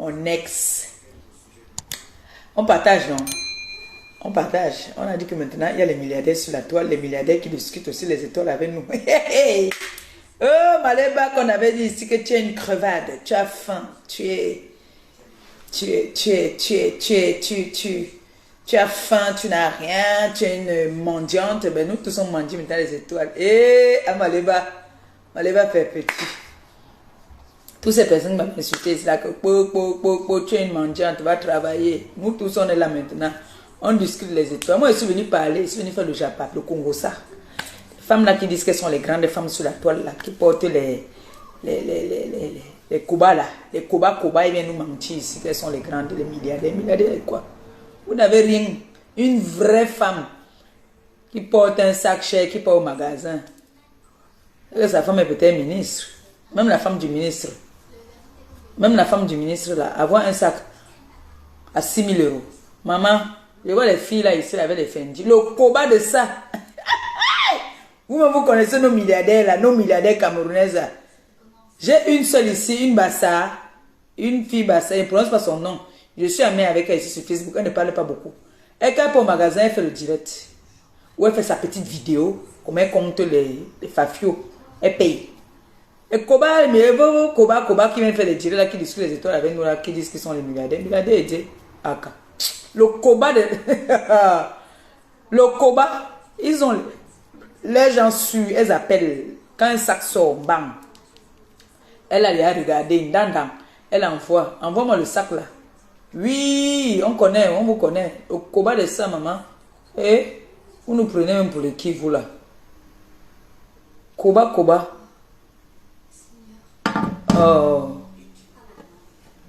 mon ex. On partage, non? On partage. On a dit que maintenant, il y a les milliardaires sur la toile, les milliardaires qui discutent aussi les étoiles avec nous. Oh, Maléba, qu'on avait dit ici que tu es une crevade, tu as faim, tu as faim, tu n'as rien, tu es une mendiante. Ben, nous tous sommes mendiants maintenant les étoiles. Et à Maléba fait petit. Toutes ces personnes m'ont insulté, c'est là que tu es une mendiante, tu vas travailler. Nous tous on est là maintenant. On discute les étoiles. Moi je suis venu parler, je suis venu faire le Japap, le Congo ça. Les femmes là qui disent qu'elles sont les grandes femmes sur la toile là, qui portent les Koba là. Les Koba, ils viennent nous mentir ici qu'elles sont les grandes, les milliardaires. Milliardaires quoi? Vous n'avez rien. Une vraie femme qui porte un sac cher, qui part au magasin. Et sa femme est peut-être ministre. Même la femme du ministre. Même la femme du ministre là, avoir un sac à 6 000 euros. Maman, je vois les filles là ici avec les Fendi. Le Koba de ça. Vous connaissez nos milliardaires là, nos milliardaires camerounaises là. J'ai une seule ici, une Bassa, une fille Bassa, elle ne prononce pas son nom. Je suis amie avec elle ici sur Facebook, elle ne parle pas beaucoup. Elle quand elle va au magasin, elle fait le direct. Ou elle fait sa petite vidéo, comme elle compte les fafios. Elle paye. Et Koba, mais Koba qui vient faire les directs là, qui discutent les étoiles avec nous là, qui disent qu'ils sont les milliardaires. Milliardaires, dit Aka. Le Koba de... Le Koba, ils ont... Les gens sûrs, elles appellent. Quand un sac sort, bang. Elle a regardé, une dame, elle envoie. Envoie-moi le sac là. Oui, on connaît, on vous connaît. Le Koba de ça, maman. Et vous nous prenez même pour les qui, vous là. Koba. Oh.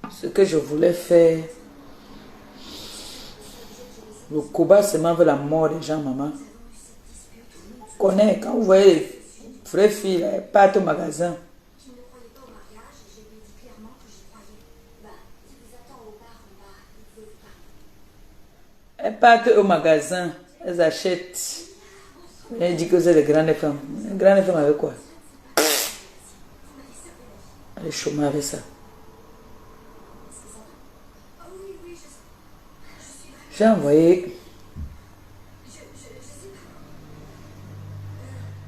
Ce que je voulais faire. Le Koba seulement veut la mort des gens, maman. Connais, quand vous voyez les vraies filles, elles partent au magasin. Elles partent au magasin, elles achètent. Elles disent que c'est des grandes femmes. Les grandes femmes avec quoi? Elle est chômée avec ça. J'ai envoyé.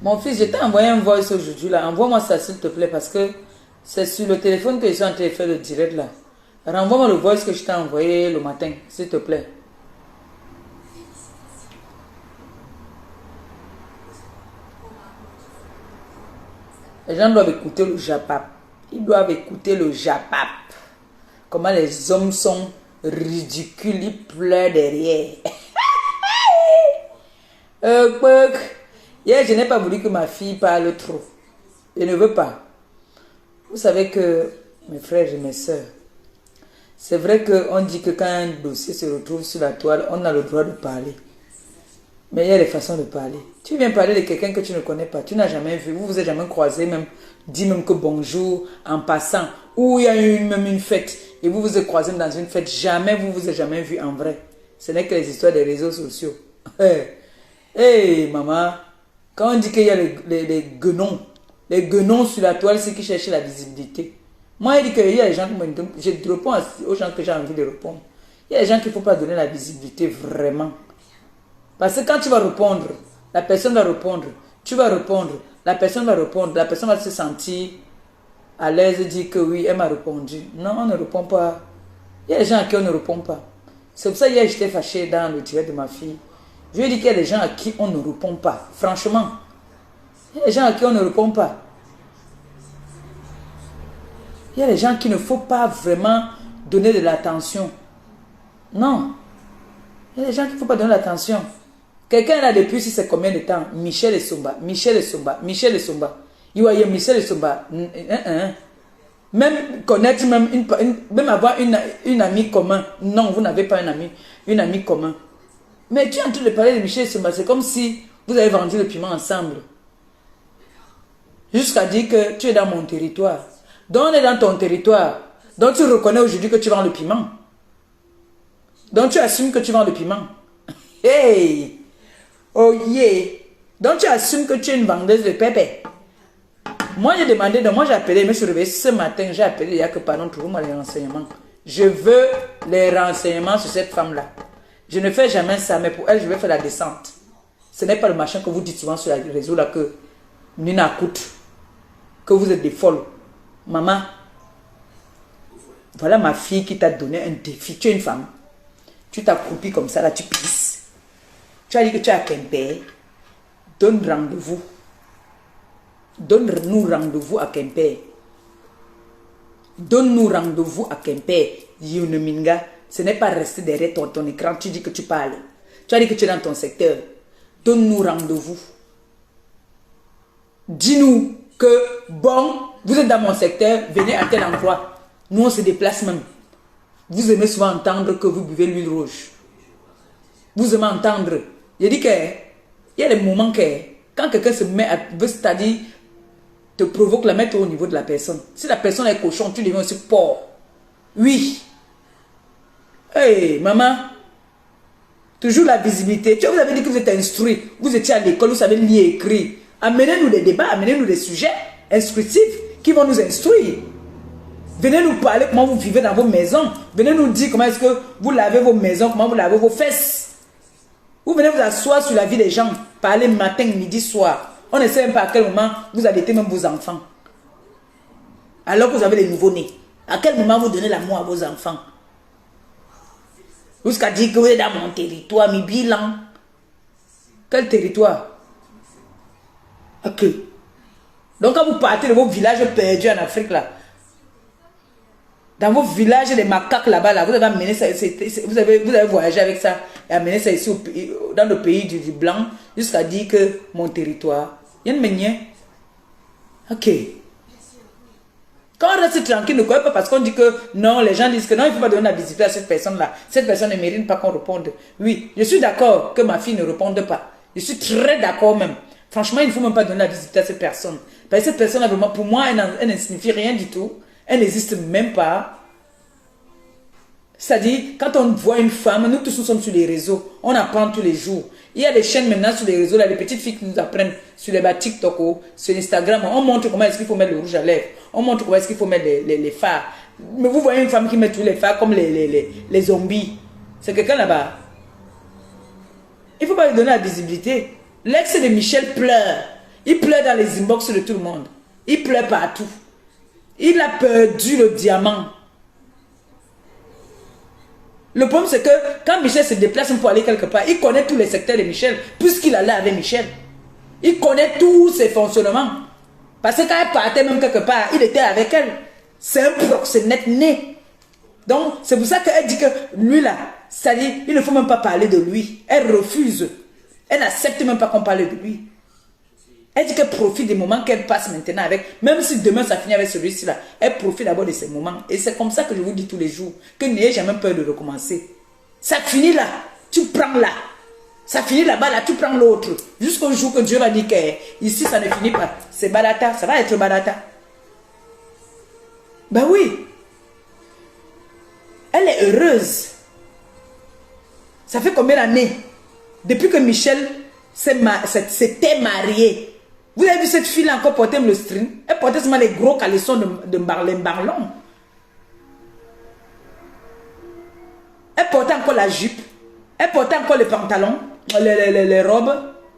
Mon fils, je t'ai envoyé un voice aujourd'hui là. Envoie-moi ça s'il te plaît parce que c'est sur le téléphone que je suis en train de faire le direct là. Renvoie-moi le voice que je t'ai envoyé le matin, s'il te plaît. Les gens doivent écouter le Japap. Ils doivent écouter le Japap. Comment les hommes sont ridicules, ils pleurent derrière. Hier, je n'ai pas voulu que ma fille parle trop. Je ne veux pas. Vous savez que, mes frères et mes sœurs, c'est vrai qu'on dit que quand un dossier se retrouve sur la toile, on a le droit de parler. Mais il y a des façons de parler. Tu viens parler de quelqu'un que tu ne connais pas, tu n'as jamais vu, vous vous êtes jamais croisé, même dit même que bonjour en passant, ou il y a même une fête, et vous vous êtes croisés dans une fête, jamais vous vous êtes jamais vu en vrai. Ce n'est que les histoires des réseaux sociaux. Hey, maman, quand on dit qu'il y a les guenons sur la toile, c'est qui cherchent la visibilité. Moi, il dit qu'il y a des gens qui me donnent, je réponds aux gens que j'ai envie de répondre. Il y a des gens qu'il ne faut pas donner la visibilité vraiment. Parce que quand tu vas répondre, la personne va répondre, tu vas répondre, la personne va répondre, la personne va se sentir à l'aise et dire que oui, elle m'a répondu. Non, on ne répond pas. Il y a des gens à qui on ne répond pas. C'est pour ça que hier j'étais fâchée dans le direct de ma fille. Je lui ai dit qu'il y a des gens à qui on ne répond pas. Franchement, il y a des gens à qui on ne répond pas. Il y a des gens qu'il ne faut pas vraiment donner de l'attention. Non. Il y a des gens qu'il ne faut pas donner l'attention. Quelqu'un là depuis si c'est combien de temps? Michel Essomba. Il y a Michel Essomba. Même connaître, même avoir une amie commun. Non, vous n'avez pas une amie commun. Mais tu es en train de parler de Michel Essomba. C'est comme si vous avez vendu le piment ensemble. Jusqu'à dire que tu es dans mon territoire. Donc on est dans ton territoire. Donc tu reconnais aujourd'hui que tu vends le piment. Donc tu assumes que tu vends le piment. Hey! Oh yeah! Donc tu assumes que tu es une vendeuse de pépé. Moi j'ai demandé, donc moi j'ai appelé, je me suis réveillée ce matin, j'ai appelé, il n'y a que pardon, trouvez-moi les renseignements. Je veux les renseignements sur cette femme-là. Je ne fais jamais ça, mais pour elle, je vais faire la descente. Ce n'est pas le machin que vous dites souvent sur les réseaux là que Nina coûte, que vous êtes des folles. Maman, voilà ma fille qui t'a donné un défi. Tu es une femme. Tu t'as croupi comme ça, là, tu pisses. Tu as dit que tu as Kemper. Donne rendez-vous. Donne-nous rendez-vous à Kemper. Donne-nous rendez-vous à Kemper. Youneminga. Ce n'est pas rester derrière ton écran. Tu dis que tu parles. Tu as dit que tu es dans ton secteur. Donne-nous rendez-vous. Dis-nous que, bon, vous êtes dans mon secteur, venez à tel endroit. Nous, on se déplace même. Vous aimez souvent entendre que vous buvez l'huile rouge. Vous aimez entendre. Il dit que, il y a des moments que, quand quelqu'un se met à, c'est-à-dire, te provoque la mettre au niveau de la personne. Si la personne est cochon, tu deviens aussi porc. Oui. Hey, maman. Toujours la visibilité. Vous avez dit que vous êtes instruit. Vous étiez à l'école, vous savez lire et écrire. Amenez-nous des débats, amenez-nous des sujets instructifs qui vont nous instruire. Venez nous parler comment vous vivez dans vos maisons. Venez nous dire comment est-ce que vous lavez vos maisons, comment vous lavez vos fesses. Vous venez vous asseoir sur la vie des gens. Parler matin, midi, soir. On ne sait même pas à quel moment vous allaitez même vos enfants. Alors que vous avez les nouveaux-nés. À quel moment vous donnez l'amour à vos enfants? Jusqu'à dire que vous êtes dans mon territoire, mi bilan. Quel territoire? Ok. Donc quand vous partez de vos villages perdus en Afrique là, dans vos villages des macaques là-bas, là, vous avez amené ça, vous avez voyagé avec ça et amené ça ici dans le pays du blanc jusqu'à dire que mon territoire. Il y a une manière. Ok. Quand on reste tranquille, ne croyez pas parce qu'on dit que non, les gens disent que non, il ne faut pas donner la visibilité à cette personne-là. Cette personne ne mérite pas qu'on réponde. Oui, je suis d'accord que ma fille ne réponde pas. Je suis très d'accord même. Franchement, il ne faut même pas donner la visibilité à cette personne. Parce que cette personne, vraiment, pour moi, elle ne signifie rien du tout. Elle n'existe même pas. C'est-à-dire, quand on voit une femme, nous tous nous sommes sur les réseaux, on apprend tous les jours. Il y a des chaînes maintenant sur les réseaux, là, les petites filles qui nous apprennent sur les TikTok, sur Instagram. On montre comment est-ce qu'il faut mettre le rouge à lèvres. On montre comment est-ce qu'il faut mettre les phares. Mais vous voyez une femme qui met tous les phares comme les zombies. C'est quelqu'un là-bas. Il ne faut pas lui donner la visibilité. L'ex de Michel pleure. Il pleure dans les inbox de tout le monde. Il pleure partout. Il a perdu le diamant. Le problème, c'est que quand Michel se déplace pour aller quelque part, il connaît tous les secteurs de Michel, puisqu'il allait avec Michel. Il connaît tous ses fonctionnements. Parce que quand elle partait même quelque part, il était avec elle. C'est un proxénète né. Donc, c'est pour ça qu'elle dit que lui là, c'est-à-dire, il ne faut même pas parler de lui. Elle refuse. Elle n'accepte même pas qu'on parle de lui. Elle dit qu'elle profite des moments qu'elle passe maintenant avec, même si demain ça finit avec celui-ci là, elle profite d'abord de ces moments. Et c'est comme ça que je vous dis tous les jours, que n'ayez jamais peur de recommencer. Ça finit là, tu prends là. Ça finit là-bas, là, tu prends l'autre. Jusqu'au jour que Dieu va dire que ici ça ne finit pas. C'est balata, ça va être balata. Ben oui. Elle est heureuse. Ça fait combien d'années depuis que Michel s'était marié? Vous avez vu cette fille-là encore porter le string? Elle portait seulement les gros caleçons de Barlon. Elle portait encore la jupe. Elle portait encore les pantalons, les robes.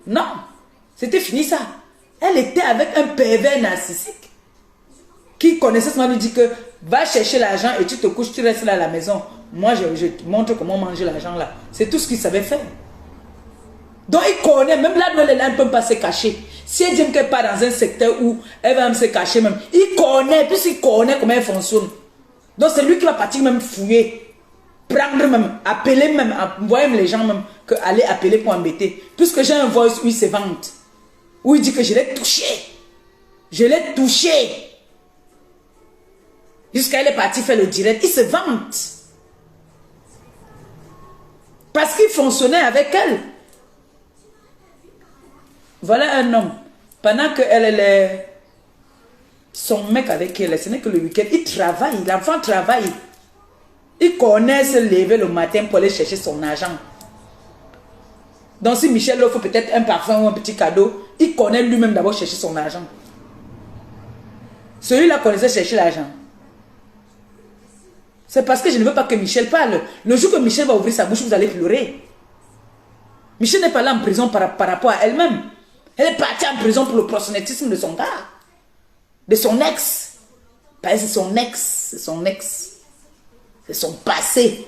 Non, c'était fini ça. Elle était avec un pervers narcissique qui connaissait seulement lui dit que va chercher l'argent et tu te couches, tu restes là à la maison. Moi, je te montre comment manger l'argent là. C'est tout ce qu'il savait faire. Donc il connaît, même là où elle est là, elle ne peut pas se cacher. Si elle dit qu'elle part dans un secteur où elle va même se cacher même, il connaît, puisqu'il connaît comment elle fonctionne. Donc c'est lui qui va partir même fouiller, prendre même, appeler même, envoyer les gens même, que aller appeler pour embêter. Puisque j'ai un voice où il se vante, où il dit que je l'ai touché. Je l'ai touché. Jusqu'à elle est partie faire le direct, il se vante. Parce qu'il fonctionnait avec elle. Voilà un homme. Pendant qu'elle est son mec avec elle, ce n'est que le week-end, il travaille, l'enfant travaille. Il connaît se lever le matin pour aller chercher son argent. Donc si Michel offre peut-être un parfum ou un petit cadeau, il connaît lui-même d'abord chercher son argent. Celui-là connaissait chercher l'argent. C'est parce que je ne veux pas que Michel parle. Le jour que Michel va ouvrir sa bouche, vous allez pleurer. Michel n'est pas là en prison par rapport à elle-même. Elle est partie en prison pour le proxénétisme de son gars. De son ex. Parce que c'est son ex. C'est son ex. C'est son passé.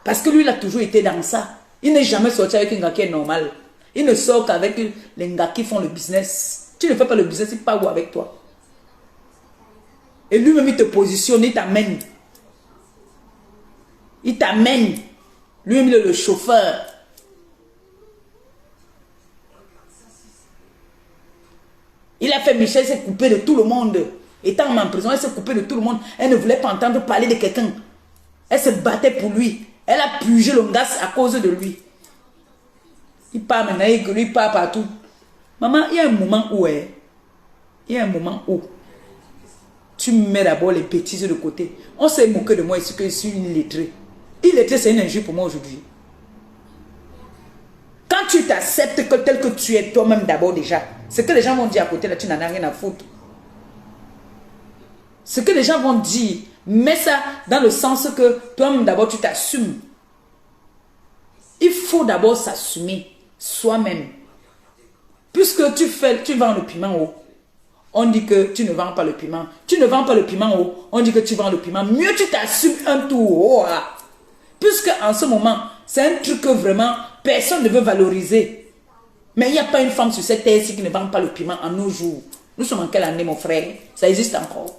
Parce que lui, il a toujours été dans ça. Il n'est jamais sorti avec un gars qui est normal. Il ne sort qu'avec les gars qui font le business. Tu ne fais pas le business, il part où avec toi? Et lui-même, il te positionne, il t'amène. Il t'amène. Lui-même, il est le chauffeur. Il a fait Michel s'est coupé de tout le monde. Étant en prison, elle s'est coupée de tout le monde. Elle ne voulait pas entendre parler de quelqu'un. Elle se battait pour lui. Elle a purgé le gaz à cause de lui. Il part maintenant, il part partout. Maman, il y a un moment où, il y a un moment où tu mets d'abord les bêtises de côté. On s'est moqué de moi ici que je suis une illettrée. Illettrée, c'est une injure pour moi aujourd'hui. Quand tu t'acceptes tel que tu es toi-même d'abord déjà, ce que les gens vont dire à côté là, tu n'en as rien à foutre. Ce que les gens vont dire, mets ça dans le sens que toi-même d'abord tu t'assumes. Il faut d'abord s'assumer soi-même. Puisque tu vends le piment haut, on dit que tu ne vends pas le piment. Tu ne vends pas le piment haut, on dit que tu vends le piment. Mieux tu t'assumes un tour haut. Puisque en ce moment, c'est un truc que vraiment personne ne veut valoriser. Mais il n'y a pas une femme sur cette terre-ci qui ne vend pas le piment en nos jours. Nous sommes en quelle année, mon frère? Ça existe encore.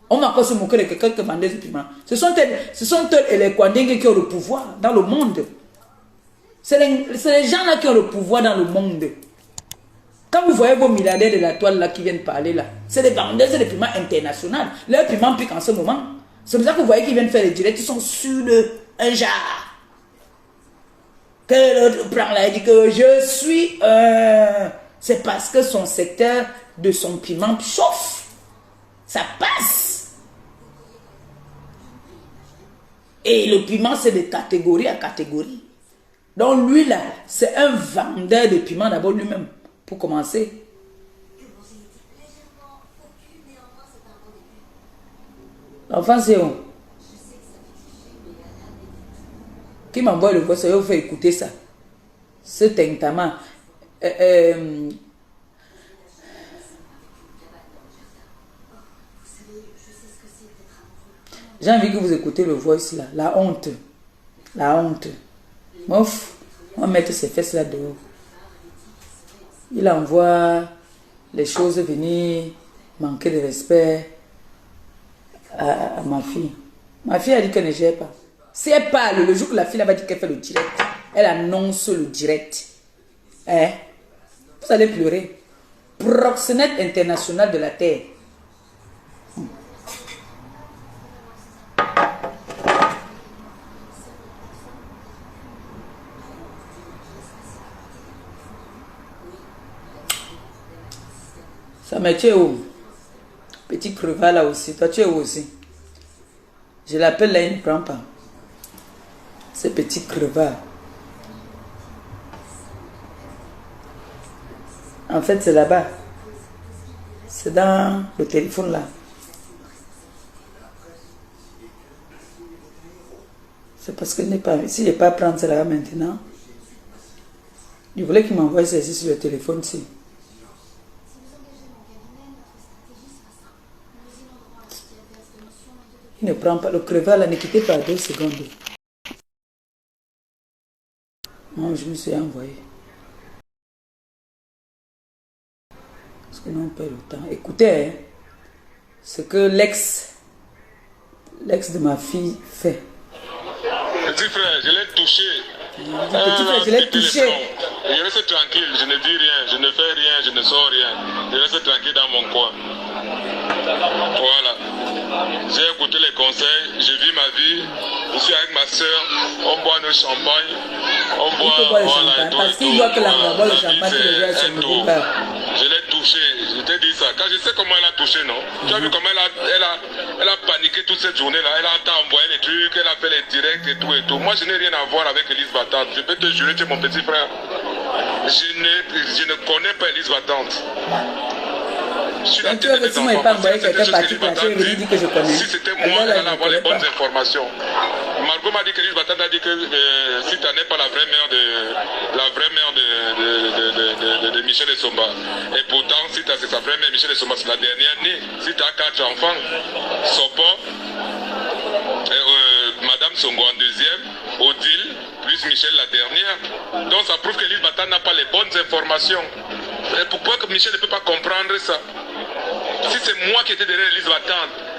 On va encore se moquer de quelqu'un qui vendait du piment. Ce sont eux et les Kwandingues qui ont le pouvoir dans le monde. C'est les gens-là qui ont le pouvoir dans le monde. Quand vous voyez vos milliardaires de la toile là qui viennent parler là, c'est des vendeurs de piments internationaux. Leurs piments piquent en ce moment. C'est pour ça que vous voyez qu'ils viennent faire les directs, ils sont sur un jar. Que l'autre prend là et dit que je suis c'est parce que son secteur de son piment chauffe. Ça passe. Et le piment, c'est de catégorie à catégorie. Donc lui là, c'est un vendeur de piment d'abord lui-même. Pour commencer. L'enfant c'est où? Qui m'envoie le voice, il faut écouter ça. Ce tentament. J'ai envie que vous écoutez le voice là. La honte. La honte. Mouf, on va mettre ses fesses là dehors. Il envoie les choses venir manquer de respect à ma fille. Ma fille a dit qu'elle ne gère pas. Si elle parle, le jour que la fille va dire qu'elle fait le direct, elle annonce le direct. Hein? Vous allez pleurer. Proxénète international de la terre. Ça me tue où? Petit crevard là aussi. Toi tu es où aussi? Je l'appelle là, il ne prend pas. Ce petit crevard. En fait c'est là-bas. C'est dans le téléphone là. C'est parce qu'il n'est pas... Si je n'ai pas à prendre ça là maintenant. Je voulais qu'il m'envoie ça ici sur le téléphone ici. Il ne prend pas le crevard là, ne quittez pas 2 secondes. Moi, je me suis envoyé. Parce que nous on perd le temps. Écoutez, hein, ce que l'ex de ma fille fait. Petit frère, je l'ai touché. Petit frère, je l'ai touché. Je reste tranquille, je ne dis rien, je ne fais rien, je ne sors rien. Je reste tranquille dans mon coin. Voilà. J'ai écouté les conseils, je vis ma vie. Je suis avec ma soeur, on boit nos champagnes. On boit, voilà, parce qu'il voit que la boit le champagne, je l'ai touché, je t'ai dit ça. Quand je sais comment elle a touché, non? Tu as vu comment elle a paniqué toute cette journée-là. Elle a envoyé les trucs, elle a fait les directs et tout et tout. Moi, je n'ai rien à voir avec Elise Battante. Je peux te jurer, tu es mon petit frère. Je ne connais pas Elise Battante. sur la Donc, tu tête veux de que mes tu m'aies pas enfants. envoyé C'était quelqu'un chose parti que clasher, Elisabeth il dit que je connais. si c'était moi, Elle, elle allait avoir les bonnes pas. informations. Margot m'a dit que Elisabeth a dit que si tu n'es pas la vraie mère de Michel Essomba. Et pourtant, si c'est sa vraie mère, Michel Essomba, c'est la dernière née. Si tu as 4 enfants, Sopo, Madame Songo en deuxième, Odile, plus Michel la dernière. Donc ça prouve que Elisabeth n'a pas les bonnes informations. Et pourquoi que Michel ne peut pas comprendre ça? Si c'est moi qui étais derrière Elisabeth,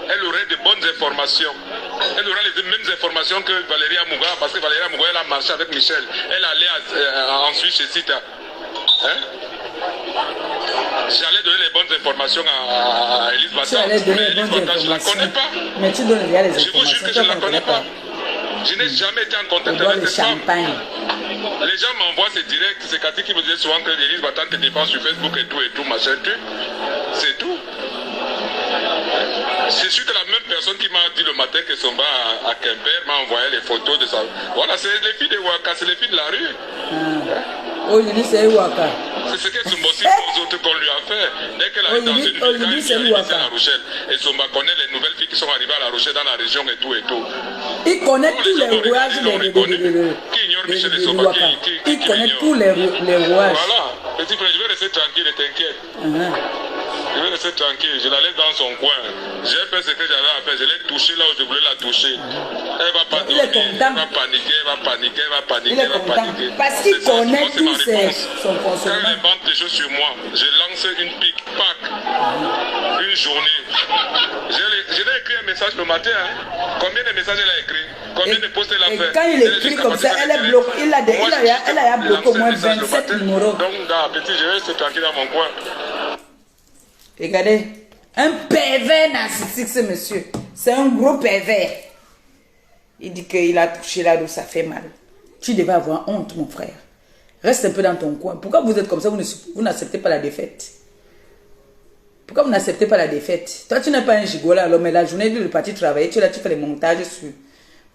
elle aurait de bonnes informations. Elle aura les mêmes informations que Valérie Amouga, parce que Valérie Amouga, elle a marché avec Michel. Elle allait ensuite chez Sita. Hein? J'allais donner les bonnes informations à Elisabeth. Mais Elisabeth, je ne la connais pas. Mais tu donnes déjà les informations. Je vous jure que je ne la connais pas. Je n'ai jamais été en contact avec cette femme. Les gens m'envoient ces directs. C'est Cathy qui me disait souvent que Elisabeth te défend sur Facebook et tout, machin, tout. C'est tout. C'est sûr que la même personne qui m'a dit le matin que Somba à Quimper m'a envoyé les photos de sa... Voilà, c'est les filles de Waka, c'est les filles de la rue. Oh, il dit c'est Waka. C'est ce que Somba aussi aux autres qu'on lui a fait. Dès qu'elle arrive dans une ville, quand elle vient à La Rochelle, et Somba connaît les nouvelles filles qui sont arrivées à La Rochelle dans la région et tout et tout. Il connaît tous les rouages Qui ignore Michel et Somba? Il connaît tous les rouages. Voilà. Petit frère, je vais rester tranquille et t'inquiète. Je vais rester tranquille, je la laisse dans son coin. J'ai fait ce que j'avais à faire, je l'ai touchée là où je voulais la toucher. Elle va pas dormir, elle va paniquer, elle va paniquer, elle va paniquer, elle va paniquer. Parce qu'il connaît tous son fonctionnement. Quand elle invente des choses sur moi, je lance une pique, pack, une journée. Je l'ai écrit un message le matin. Hein. Combien de messages elle a écrit? Combien de posts elle a fait? Quand il écrit comme ça, elle est bloquée. Elle a bloqué au moins 27 numéros. Donc, petit, je vais rester tranquille dans mon coin. Regardez, un pervers narcissique ce monsieur. C'est un gros pervers. Il dit qu'il a touché là où ça fait mal. Tu devais avoir honte, mon frère. Reste un peu dans ton coin. Pourquoi vous êtes comme ça, vous n'acceptez pas la défaite? Pourquoi vous n'acceptez pas la défaite? Toi, tu n'es pas un gigolo, alors, mais la journée de le parti travailler, tu es là, tu fais les montages sur.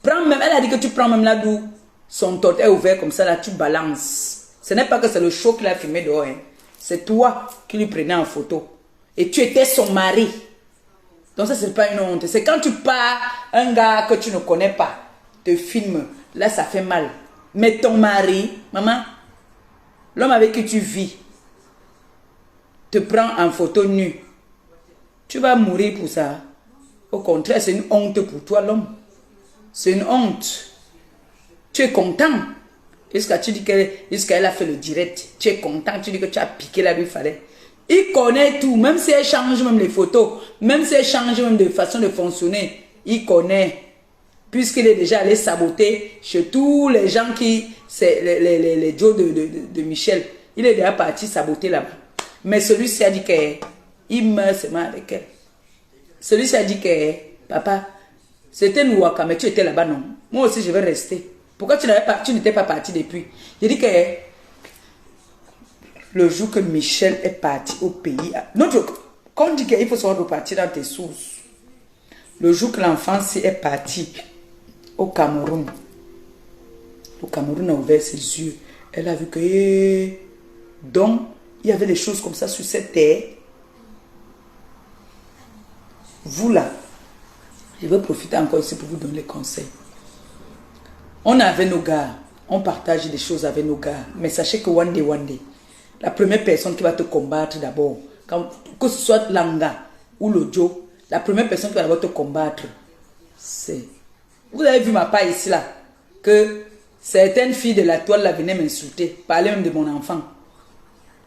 Prends même, elle a dit que tu prends même là d'où son tort est ouvert comme ça, là, tu balances. Ce n'est pas que c'est le show qu'il a filmé dehors. Hein. C'est toi qui lui prenais en photo. Et tu étais son mari. Donc ça, c'est pas une honte. C'est quand tu pars, un gars que tu ne connais pas, te filme. Là, ça fait mal. Mais ton mari, maman, l'homme avec qui tu vis, te prend en photo nue. Tu vas mourir pour ça. Au contraire, c'est une honte pour toi, l'homme. C'est une honte. Tu es content. Tu dis qu'elle a fait le direct. Tu es content. Tu dis que tu as piqué là où il fallait. Il connaît tout, même si elle change même les photos, même si elle change même de façon de fonctionner, il connaît. Puisqu'il est déjà allé saboter chez tous les gens qui, c'est les Joe de Michel. Il est déjà parti saboter là-bas. Mais celui-ci a dit qu'il meurt seulement avec elle. Celui-ci a dit que, papa, c'était Nouaka, mais tu étais là-bas, non. Moi aussi, je vais rester. Pourquoi tu n'étais pas parti depuis? J'ai dit que le jour que Michel est parti au pays, quand on dit qu'il faut se repartir dans tes sources, le jour que l'enfant est parti au Cameroun a ouvert ses yeux, elle a vu que donc il y avait des choses comme ça sur cette terre. Vous là, je vais profiter encore ici pour vous donner les conseils. On est avec nos gars, on partage des choses avec nos gars, mais sachez que one day, la première personne qui va te combattre d'abord, que ce soit Langa ou le Joe, la première personne qui va d'abord te combattre, c'est... Vous avez vu ma part ici là, que certaines filles de la toile là venaient m'insulter, parler même de mon enfant.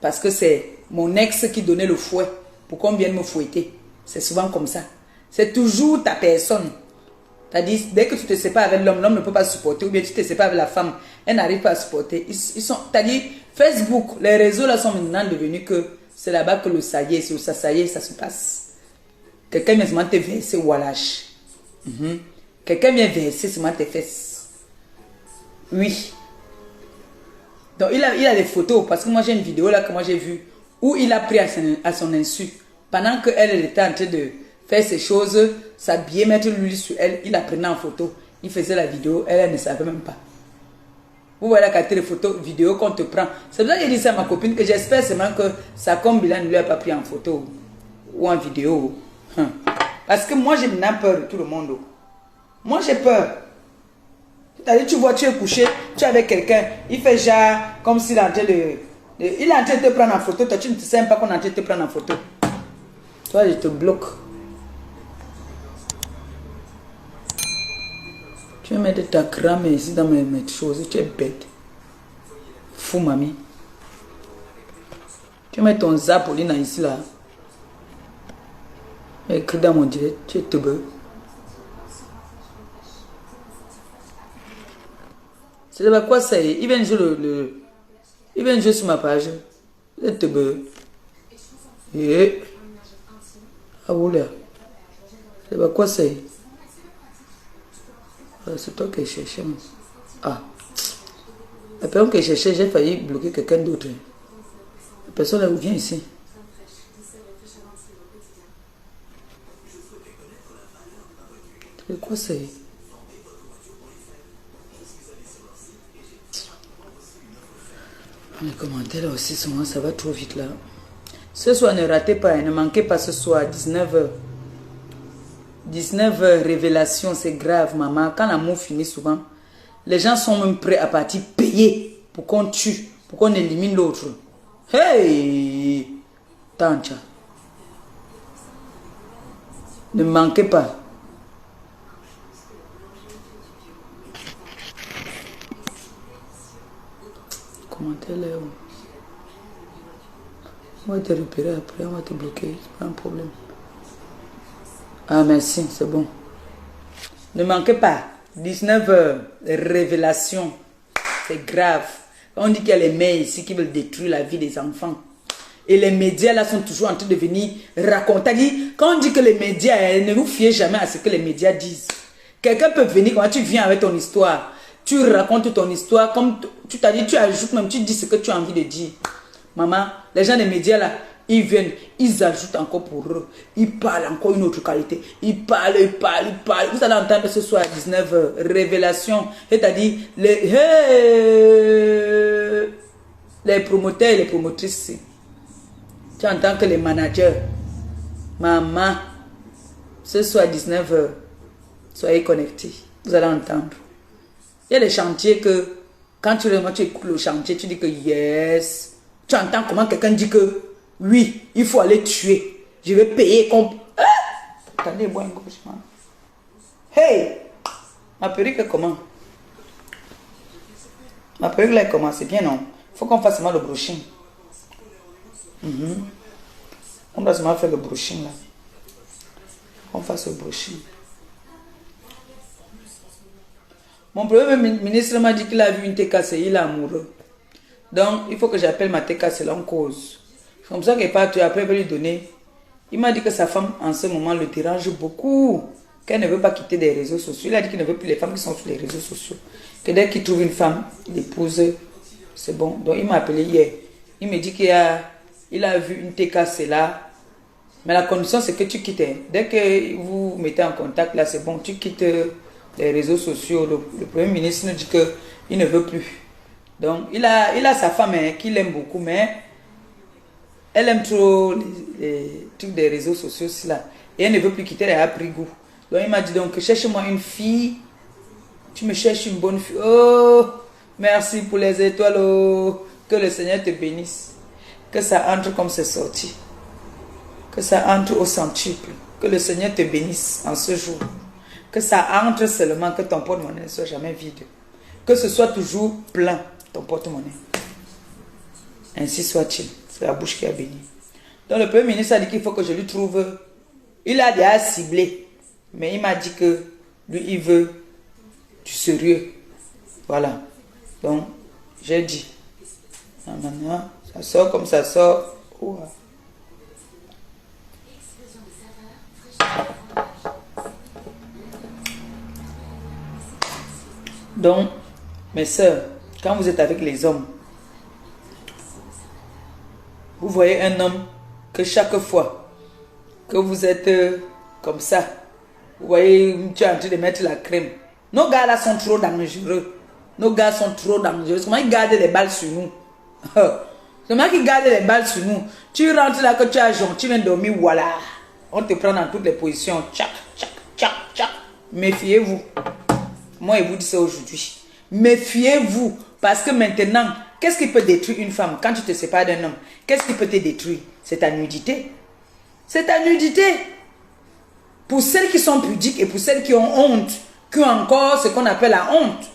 Parce que c'est mon ex qui donnait le fouet pour qu'on vienne me fouetter. C'est souvent comme ça. C'est toujours ta personne. C'est-à-dire, dès que tu te sépares avec l'homme, l'homme ne peut pas supporter, ou bien tu te sépares avec la femme, elle n'arrive pas à supporter. C'est-à-dire, Facebook, les réseaux là sont maintenant devenus que c'est là-bas que le ça y est, c'est où ça y est, ça se passe. Quelqu'un vient seulement te verser Wallash. Quelqu'un vient verser seulement tes fesses. Oui. Donc il a des photos, parce que moi j'ai une vidéo là que moi j'ai vue, où il a pris à son insu. Pendant qu'elle était en train de faire ces choses, s'habiller, mettre l'huile sur elle, il la prenait en photo. Il faisait la vidéo, elle ne savait même pas. Vous voyez la qualité de photo, vidéo qu'on te prend. C'est pour ça que j'ai dit ça à ma copine, que j'espère seulement que sa combi là ne lui a pas pris en photo. ou en vidéo. Parce que moi, j'ai maintenant peur de tout le monde. Moi, j'ai peur. C'est-à-dire, tu vois, tu es couché, tu es avec quelqu'un, il fait genre comme s'il est en train de... Il est en train de te prendre en photo, toi, tu ne te sais même pas qu'on est en train de te prendre en photo. Toi, je te bloque. Tu veux mettre ta crème ici dans mes choses, tu es bête. Fou, mamie. Tu mets ton Zapolina ici, là. Écris dans mon direct, tu es teubeux. C'est de quoi ça est? Il vient jouer il vient jouer sur ma page. Tu es teubeux. Et... Ah, voilà. C'est de quoi ça est? C'est toi qui cherchais. Ah. La personne que je cherchais, j'ai failli bloquer quelqu'un d'autre. La personne là où vient ici. C'est quoi ça? Les commentaires là aussi, souvent ça va trop vite là. Ce soir, ne ratez pas, ne manquez pas ce soir, 19h. 19h, révélation, c'est grave, maman. Quand l'amour finit souvent, les gens sont même prêts à partir payer pour qu'on tue, pour qu'on élimine l'autre. Hey! Tancha. Ne manquez pas. Commentaire là. On va te repérer après, on va te bloquer, c'est pas un problème. Ah merci, c'est bon. Ne manquez pas. 19h, révélation. C'est grave. On dit qu'il y a les mères ici qui veulent détruire la vie des enfants. Et les médias là sont toujours en train de venir raconter. Quand on dit que les médias, ne vous fiez jamais à ce que les médias disent. Quelqu'un peut venir, quand tu viens avec ton histoire, tu racontes ton histoire, comme tu t'as dit, tu ajoutes même, tu dis ce que tu as envie de dire. Maman, les gens des médias là, ils viennent, ils ajoutent encore pour eux. Ils parlent encore une autre qualité. Ils parlent. Vous allez entendre ce soir à 19h, révélation. C'est-à-dire, les promoteurs et les promotrices. Tu entends que les managers. Maman, ce soir à 19h, soyez connectés. Vous allez entendre. Il y a des chantiers que, quand tu écoutes le chantier, tu dis que yes. Tu entends comment quelqu'un dit que oui, il faut aller tuer. Je vais payer comme... Ah! Attendez, bois un coup. Hey! Ma perruque est comment? Ma perruque là est comment? C'est bien, non? Il faut qu'on fasse seulement le brushing. On doit seulement faire le brushing là. On fasse le brushing. Mon premier ministre m'a dit qu'il a vu une TKC, il est amoureux. Donc, il faut que j'appelle ma TKC là en cause. C'est comme ça qu'il part, après il va lui donner. Il m'a dit que sa femme, en ce moment, le dérange beaucoup. Qu'elle ne veut pas quitter des réseaux sociaux. Il a dit qu'il ne veut plus les femmes qui sont sur les réseaux sociaux. Que dès qu'il trouve une femme, il épouse, c'est bon. Donc, il m'a appelé hier. Il me dit qu'il a vu une TKC là. Mais la condition, c'est que tu quittes. Dès que vous mettez en contact là, c'est bon. Tu quittes les réseaux sociaux. Le Premier ministre nous dit qu'il ne veut plus. Donc, il a sa femme qu'il aime beaucoup, mais elle aime trop les trucs des réseaux sociaux là. Et elle ne veut plus quitter, elle a pris goût. Donc, il m'a dit, donc, cherche-moi une fille. Tu me cherches une bonne fille. Oh, merci pour les étoiles. Oh, que le Seigneur te bénisse. Que ça entre comme c'est sorti. Que ça entre au centuple. Que le Seigneur te bénisse en ce jour. Que ça entre seulement, que ton porte-monnaie ne soit jamais vide. Que ce soit toujours plein, ton porte-monnaie. Ainsi soit-il. C'est la bouche qui a béni. Donc le Premier ministre a dit qu'il faut que je lui trouve... Il a déjà ciblé. Mais il m'a dit que lui, il veut du sérieux. Voilà. Donc, j'ai dit. Maintenant, ça sort comme ça sort. Ouah. Donc, mes soeurs, quand vous êtes avec les hommes, vous voyez un homme que chaque fois que vous êtes comme ça, vous voyez, tu es en train de mettre la crème. Nos gars là sont trop dangereux. Nos gars sont trop dangereux. Comment ils gardent les balles sur nous? C'est moi qui garde les balles sur nous. Tu rentres là que tu as genre, tu viens dormir, voilà. On te prend dans toutes les positions. Tchac, tchac, tchac, tchac. Méfiez-vous. Moi, je vous dis ça aujourd'hui. Méfiez-vous. Parce que maintenant, qu'est-ce qui peut détruire une femme quand tu te sépares d'un homme? Qu'est-ce qui peut te détruire? C'est ta nudité. C'est ta nudité. Pour celles qui sont pudiques et pour celles qui ont honte, qui ont encore ce qu'on appelle la honte.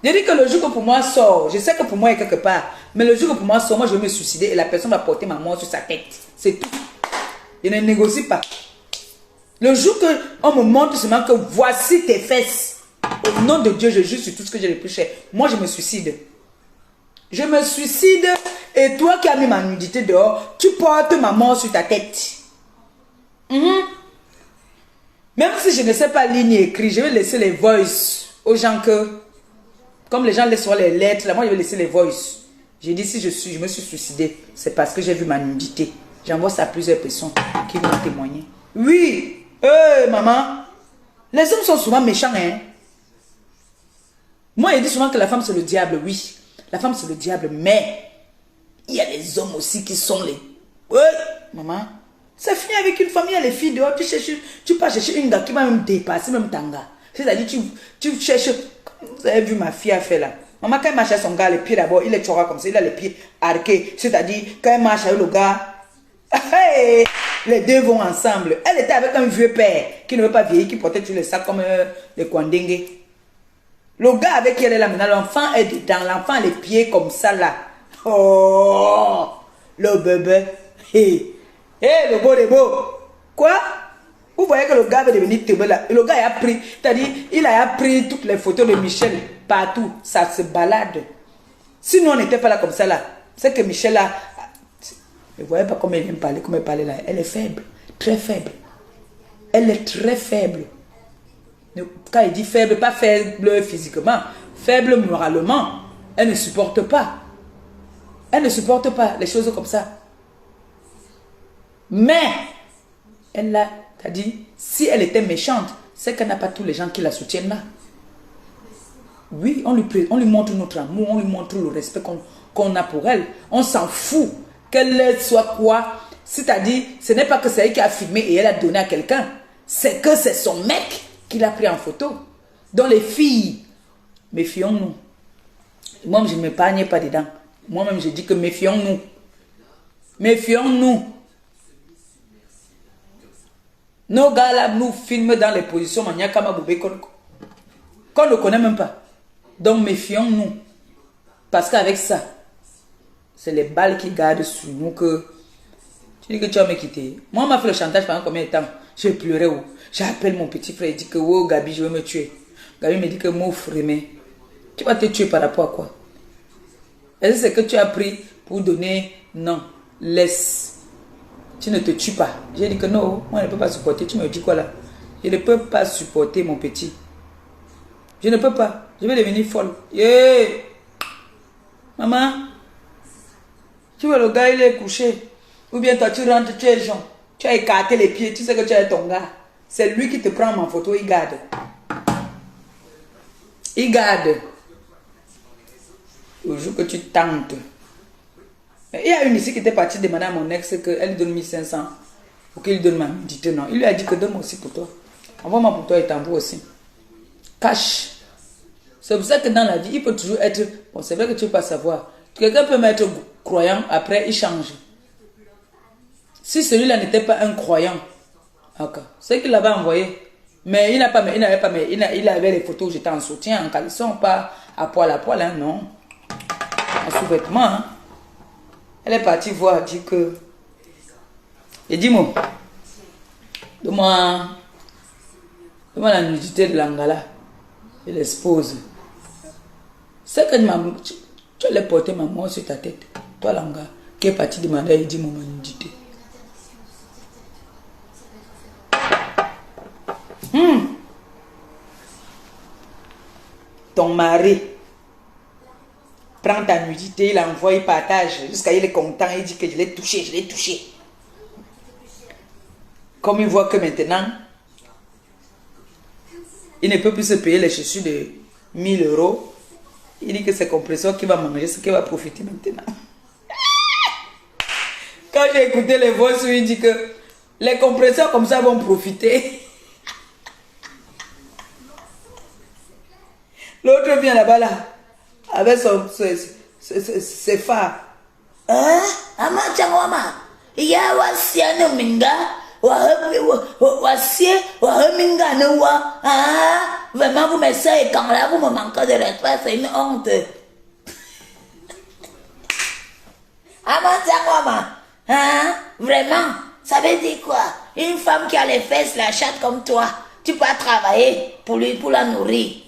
Je dis que le jour que pour moi sort, je sais que pour moi il est quelque part, mais le jour que pour moi sort, moi je vais me suicider et la personne va porter ma mort sur sa tête. C'est tout. Je ne négocie pas. Le jour qu'on me montre seulement que voici tes fesses, au nom de Dieu, je jure sur tout ce que j'ai le plus cher. Moi je me suicide. Je me suicide et toi qui as mis ma nudité dehors, tu portes ma mort sur ta tête. Même si je ne sais pas lire ni écrire, je vais laisser les voices aux gens que, comme les gens laissent sur les lettres, là, moi je vais laisser les voices. J'ai dit si je me suis suicidé, c'est parce que j'ai vu ma nudité. J'envoie ça à plusieurs personnes qui vont témoigner. Oui, maman, les hommes sont souvent méchants, hein. Moi, je dis souvent que la femme c'est le diable, oui. La femme c'est le diable, mais il y a les hommes aussi qui sont les... Oui, maman. Ça finit avec une famille, il y a les filles dehors, tu pars chercher une gars qui va même dépasser même tanga. C'est-à-dire, tu cherches... Vous avez vu ma fille a fait là. Maman, quand elle marche avec son gars, les pieds d'abord, il est chora comme ça, il a les pieds arqués. C'est-à-dire, quand elle marche avec le gars, hey, les deux vont ensemble. Elle était avec un vieux père qui ne veut pas vieillir, qui portait tous les sacs comme les Kwandengue. Le gars avec qui elle est là maintenant, l'enfant est dedans, l'enfant a les pieds comme ça là. Oh, le bébé. Hey, le beau, le beau. Quoi? Vous voyez que le gars va devenir teubé là. Le gars a pris, c'est-à-dire, il a pris toutes les photos de Michel partout. Ça se balade. Si nous on n'était pas là comme ça là, c'est que Michel là, vous voyez pas comment elle aime parler, comment elle parlait là. Elle est faible, très faible. Elle est très faible. Quand il dit faible, pas faible physiquement, faible moralement. Elle ne supporte pas. Elle ne supporte pas les choses comme ça. Mais, elle a dit, si elle était méchante, c'est qu'elle n'a pas tous les gens qui la soutiennent là. Oui, on lui montre notre amour, on lui montre le respect qu'on a pour elle. On s'en fout qu'elle soit quoi. C'est-à-dire, ce n'est pas que c'est elle qui a filmé et elle a donné à quelqu'un. C'est que c'est son mec qui l'a pris en photo. Donc les filles, méfions-nous. Moi, je ne m'épargne pas dedans. Moi-même, je dis que méfions-nous. Méfions-nous. Nos gars là nous filment dans les positions qu'on ne connaît même pas. Donc méfions-nous. Parce qu'avec ça, c'est les balles qui gardent sur nous que... Tu dis que tu vas me quitter. Moi, on m'a fait le chantage pendant combien de temps? Je pleurais. J'appelle mon petit frère, il dit que oh, Gabi, je vais me tuer. Gabi me dit que mon frère, mais tu vas te tuer par rapport à quoi? Est-ce que c'est que tu as pris pour donner? Non, laisse. Tu ne te tues pas. J'ai dit que non, moi je ne peux pas supporter. Tu me dis quoi là? Je ne peux pas supporter mon petit. Je ne peux pas. Je vais devenir folle. Yeah. Maman, tu vois le gars il est couché. Ou bien toi tu rentres, tu es genre. Tu as écarté les pieds, tu sais que tu es ton gars. C'est lui qui te prend ma photo, il garde. Il garde. Le jour que tu tentes. Il y a une ici qui était partie demander à mon ex qu'elle lui donne 1500 pour qu'il donne ma nudité. Non, il lui a dit que donne-moi aussi pour toi. Envoie-moi pour toi et t'envoie aussi. Cache. C'est pour ça que dans la vie, il peut toujours être... Bon, c'est vrai que tu ne peux pas savoir. Quelqu'un peut m'être croyant, après il change. Si celui-là n'était pas un croyant, okay, c'est qu'il l'avait envoyé. Mais il avait les photos où j'étais en soutien, en caleçon, pas à poil, hein, non. En sous-vêtements, hein. Elle est partie voir, dit que... Et dis-moi, donne-moi la nudité de l'Angala. Je l'expose. C'est que tu allais porter ma mort sur ta tête. Toi, l'Anga, qui est parti demander, il dit mon nudité. Ton mari prend ta nudité, il envoie, il partage, jusqu'à il est content, il dit que je l'ai touché, je l'ai touché. Comme il voit que maintenant, il ne peut plus se payer les chaussures de 1000 €, il dit que c'est compresseur qui va manger, ce qui va profiter maintenant. quand j'ai écouté les voix, il dit que les compresseurs comme ça vont profiter. L'autre vient là-bas, là, avec ses phares. Hein? Amachangwama. Ya wasiano minga. Waminga ne wa. Ah, vraiment, vous me savez, quand là, vous me manquez de respect, c'est une honte. Amachangwama. Hein? Vraiment? Ça veut dire quoi? Une femme qui a les fesses, la chatte comme toi, tu peux travailler pour lui, pour la nourrir.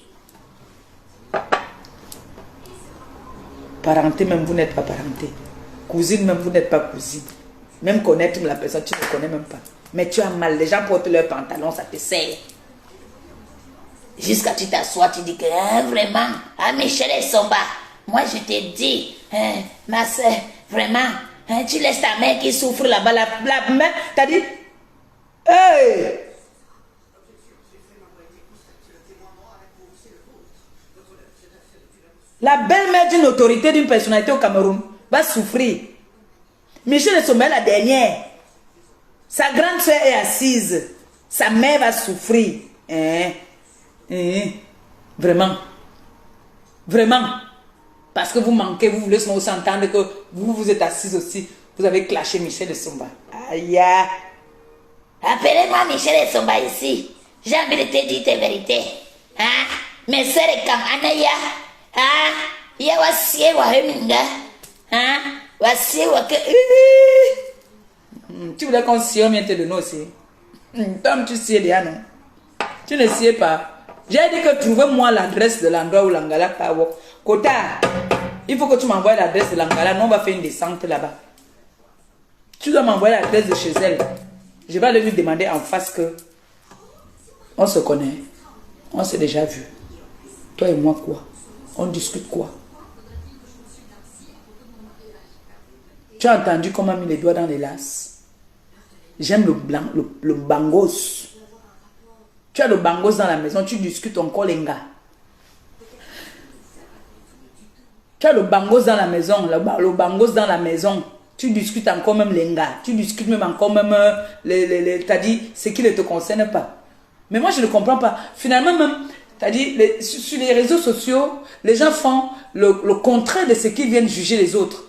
Parenté, même vous n'êtes pas parenté. Cousine, même vous n'êtes pas cousine. Même connaître la personne, tu ne connais même pas. Mais tu as mal. Les gens portent leurs pantalons, ça te sert. Jusqu'à tu t'assois, tu dis que vraiment, ah Michel et Somba, moi je te dis, ma soeur, vraiment, tu laisses ta mère qui souffre là-bas, la main, t'as dit, hey! La belle-mère d'une autorité, d'une personnalité au Cameroun va souffrir. Michel de Sommet, la dernière. Sa grande soeur est assise. Sa mère va souffrir. Vraiment. Vraiment. Parce que vous manquez, vous voulez aussi entendre que vous êtes assise aussi. Vous avez clashé Michel de Somba. Aïe. Appelez-moi Michel de Somba ici. J'ai envie de te dire tes vérités. Hein? Mes soeurs et quand Anaya. Ah, ya wasie wa heminga. Ah, wasie wa que. Tu voulais qu'on sied miette de nous aussi. Tom, tu sied déjà, non? Tu ne sied pas. J'ai dit que trouvez-moi l'adresse de l'endroit où l'Angala Kawo. Kota, il faut que tu m'envoies l'adresse de l'Angala. Non, on va faire une descente là-bas. Tu dois m'envoyer l'adresse de chez elle. Je vais aller lui demander en face que. On se connaît. On s'est déjà vu. Toi et moi, quoi? On discute quoi? Tu as entendu comment il a mis les doigts dans les lasses? J'aime le blanc, le bangos. Tu as le bangos dans la maison, tu discutes encore les gars. Tu as le bangos dans la maison, le bangos dans la maison. Tu discutes encore même les gars. Tu discutes même encore même t'as dit ce qui ne te concerne pas. Mais moi je ne comprends pas. Finalement même. C'est-à-dire, sur les réseaux sociaux, les gens font le contraire de ce qu'ils viennent juger les autres.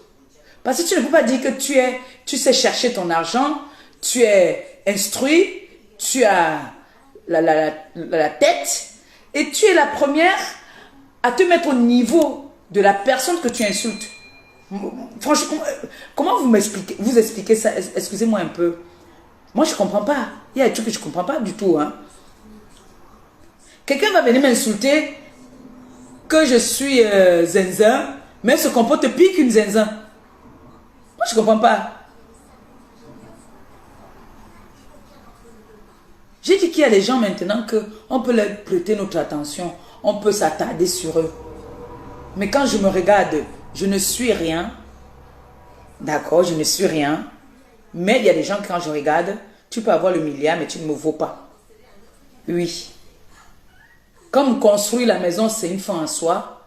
Parce que tu ne peux pas dire que tu sais chercher ton argent, tu es instruit, tu as la tête, et tu es la première à te mettre au niveau de la personne que tu insultes. Franchement, comment vous expliquez ça? Excusez-moi un peu. Moi, je ne comprends pas. Il y a des trucs que je ne comprends pas du tout, hein. Quelqu'un va venir m'insulter que je suis zinzin, mais se comporte pire qu'une zinzin. Moi, je ne comprends pas. J'ai dit qu'il y a des gens maintenant qu'on peut leur prêter notre attention, on peut s'attarder sur eux. Mais quand je me regarde, je ne suis rien. D'accord, je ne suis rien. Mais il y a des gens que quand je regarde, tu peux avoir le milliard, mais tu ne me vaux pas. Oui. Comme construire la maison, c'est une fin en soi.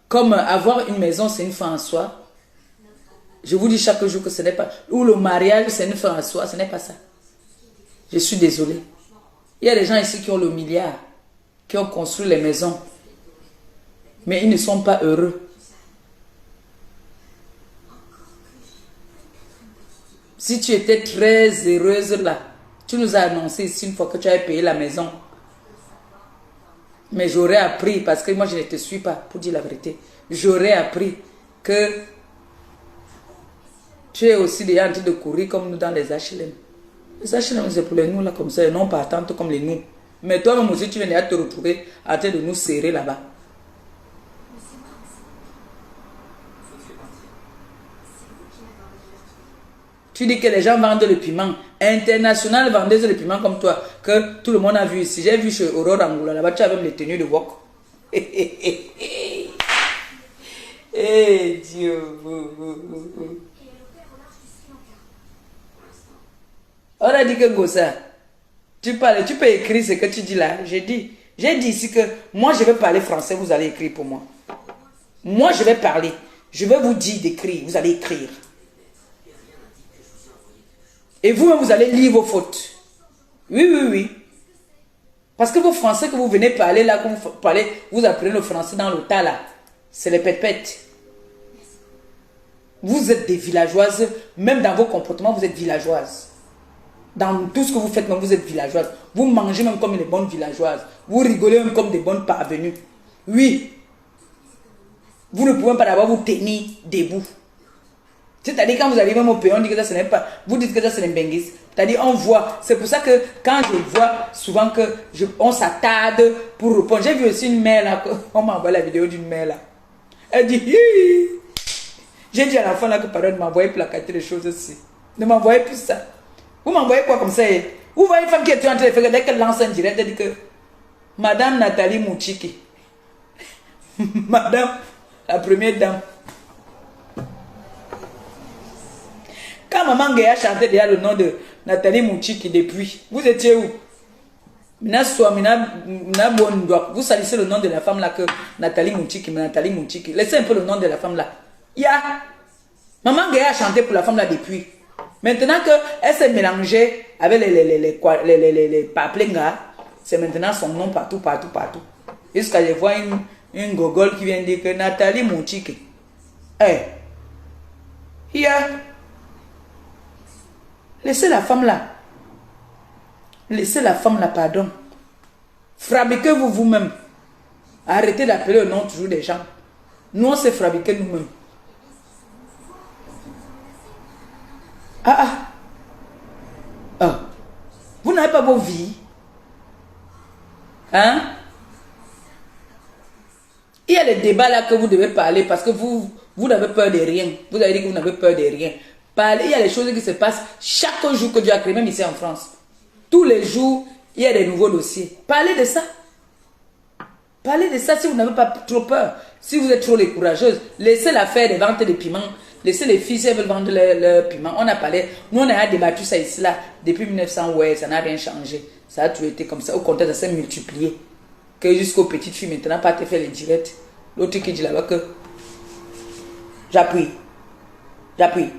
Comme avoir une maison, c'est une fin en soi. Je vous dis chaque jour que ce n'est pas... Ou le mariage, c'est une fin en soi, ce n'est pas ça. Je suis désolée. Il y a des gens ici qui ont le milliard, qui ont construit les maisons. Mais ils ne sont pas heureux. Si tu étais très heureuse là, tu nous as annoncé ici une fois que tu avais payé la maison. Mais j'aurais appris, parce que moi je ne te suis pas, pour dire la vérité. J'aurais appris que tu es aussi déjà en train de courir comme nous dans les HLM. Les HLM, c'est pour les nous là comme ça, et non pas tant comme les nous. Mais toi-même aussi, tu viens de te retrouver en train de nous serrer là-bas. Tu dis que les gens vendent le piment. International vendeuse de piment comme toi, que tout le monde a vu ici. J'ai vu chez Aurore Angoula, là-bas, tu as même les tenues de wok. Eh Dieu. On a dit que Gossa, tu parles, tu peux écrire ce que tu dis là. J'ai dit ici que moi je vais parler français, vous allez écrire pour moi. Moi je vais parler. Je vais vous dire d'écrire, vous allez écrire. Et vous-même, vous allez lire vos fautes. Oui, oui, oui. Parce que vos Français que vous venez parler là, quand vous parlez, vous apprenez le français dans le tas là. C'est les pépettes. Vous êtes des villageoises, même dans vos comportements, vous êtes villageoises. Dans tout ce que vous faites, même vous êtes villageoises. Vous mangez même comme les bonnes villageoises. Vous rigolez même comme des bonnes parvenues. Oui. Vous ne pouvez pas d'abord vous tenir debout. C'est-à-dire quand vous arrivez même au pays, on dit que ça ce n'est pas. Vous dites que ça c'est les benguis. C'est-à-dire on voit. C'est pour ça que quand je vois souvent que on s'attarde pour répondre. J'ai vu aussi une mère là. On m'a envoyé la vidéo d'une mère là. Elle dit hi. J'ai dit à l'enfant là que pardon de m'envoyer placater les choses aussi. Ne m'envoyez plus ça. Vous m'envoyez quoi comme ça? Vous voyez une femme qui est en train de faire dès qu'elle lance un direct, elle dit que Madame Nathalie Mouchiki. Madame, la première dame. Quand maman Guéa chantait déjà le nom de Nathalie Mouchiki depuis, vous étiez où? Vous salissez le nom de la femme là que Nathalie Mouchiki, Nathalie Mouchiki. Laissez un peu le nom de la femme là. Maman Guéa a chanté pour la femme là depuis. Maintenant qu'elle s'est mélangée avec les paplengas, c'est maintenant son nom partout. Jusqu'à je vois une gogole qui vient dire que Nathalie Mouchiki. Laissez la femme là. Laissez la femme là, pardon. Fabriquez-vous vous-même. Arrêtez d'appeler le nom toujours des gens. Nous, on s'est fabriqué nous-mêmes. Vous n'avez pas vos vies. Hein? Il y a les débats là que vous devez parler parce que vous n'avez peur de rien. Vous avez dit que vous n'avez peur de rien. Parlez, il y a des choses qui se passent chaque jour que Dieu a créé, même ici en France. Tous les jours, il y a des nouveaux dossiers. Parlez de ça. Parlez de ça si vous n'avez pas trop peur. Si vous êtes trop les courageuses, laissez-la faire des ventes de piments. Laissez les filles si elles veulent vendre leurs piments. On a parlé, nous on a débattu ça ici là. Depuis 1900, ouais, ça n'a rien changé. Ça a toujours été comme ça. Au contraire, ça s'est multiplié. Que jusqu'aux petites filles maintenant, pas te faire les directs. L'autre qui dit là-bas que j'appuie. J'appuie.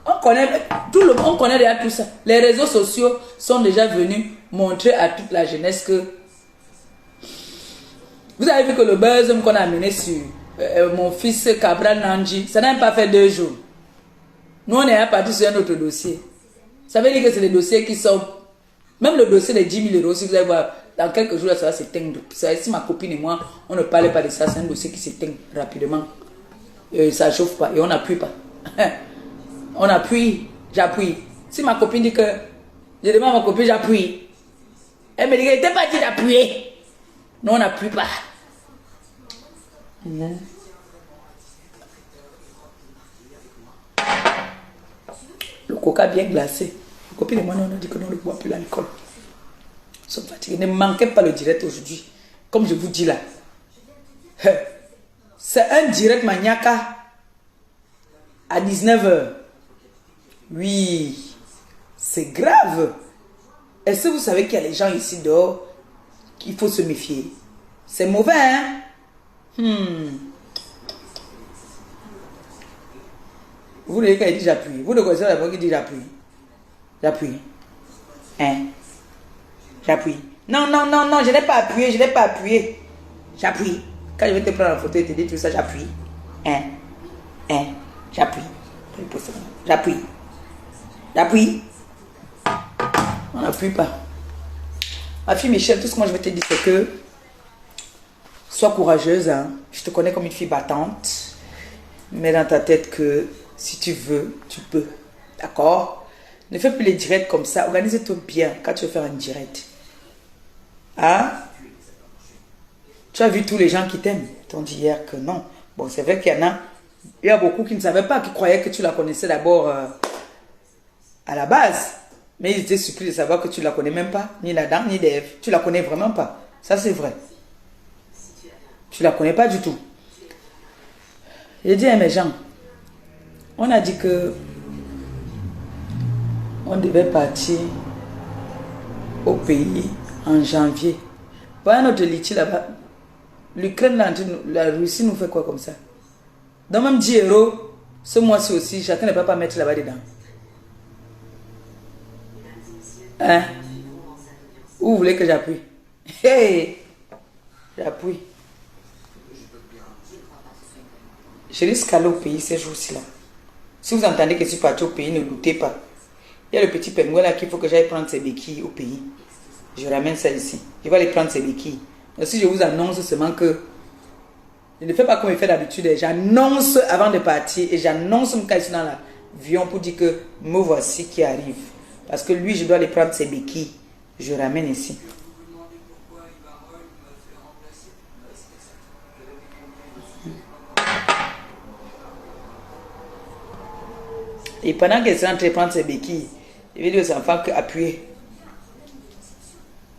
On connaît déjà tout ça. Les réseaux sociaux sont déjà venus montrer à toute la jeunesse que vous avez vu que le buzz qu'on a amené sur mon fils Cabral Nanji, ça n'a même pas fait 2 jours. Nous on est parti sur un autre dossier. Ça veut dire que c'est les dossiers qui sont, même le dossier des 10 000 euros, si vous allez voir, dans quelques jours là, ça va s'éteindre. Si ma copine et moi, on ne parlait pas de ça, c'est un dossier qui s'éteint rapidement. Ça ne chauffe pas et on n'appuie pas. On appuie, j'appuie. Si ma copine dit que, je demande à ma copine, j'appuie. Elle me dit qu'elle n'était pas dit d'appuyer. Non, on n'appuie pas. Le coca bien glacé. Ma copine et moi, on a dit que nous ne boit plus l'alcool. Nous sommes fatigués. Ne manquez pas le direct aujourd'hui. Comme je vous dis là. C'est un direct maniaca à 19h. Oui, c'est grave. Est-ce que vous savez qu'il y a des gens ici dehors qu'il faut se méfier? C'est mauvais, hein? Vous voyez quand il dit j'appuie. Vous ne connaissez pas la voix qui dit j'appuie. J'appuie. Hein? J'appuie. Non, je n'ai pas appuyé, J'appuie. Quand je vais te prendre la photo et te dire tout ça, j'appuie. J'appuie. J'appuie. On n'appuie pas. Ma fille Michel, tout ce que moi je vais te dire, c'est que sois courageuse. Hein. Je te connais comme une fille battante. Mets dans ta tête que si tu veux, tu peux. D'accord? Ne fais plus les directs comme ça. Organise-toi bien quand tu veux faire un direct. Hein? Tu as vu tous les gens qui t'aiment. Ils t'ont dit hier que non. Bon, c'est vrai qu'il y en a. Il y a beaucoup qui ne savaient pas, qui croyaient que tu la connaissais d'abord à la base. Mais ils étaient surpris de savoir que tu ne la connais même pas. Ni la dame, ni Dave. Tu la connais vraiment pas. Ça, c'est vrai. Tu la connais pas du tout. J'ai dit à mes gens, on a dit que on devait partir au pays en janvier. Voilà notre litige là-bas. L'Ukraine, la Russie nous fait quoi comme ça? Donc même 10 €, ce mois-ci aussi, chacun ne peut pas mettre là-bas dedans. Hein? Où vous voulez que j'appuie? Hey! J'appuie. Je risque d'aller au pays ces jours-ci là. Si vous entendez que je suis parti au pays, ne doutez pas. Il y a le petit pingouin là qu'il faut que j'aille prendre ses béquilles au pays. Je ramène ça ici. Je vais aller prendre ses béquilles. Mais si je vous annonce seulement que je ne fais pas comme je fais d'habitude, j'annonce avant de partir et j'annonce quand je suis dans l'avion pour dire que me voici qui arrive. Parce que lui, je dois aller prendre ses béquilles. Je ramène ici. Et pendant qu'elle est en train de prendre ses béquilles, il veut dire aux enfants qu'appuyer.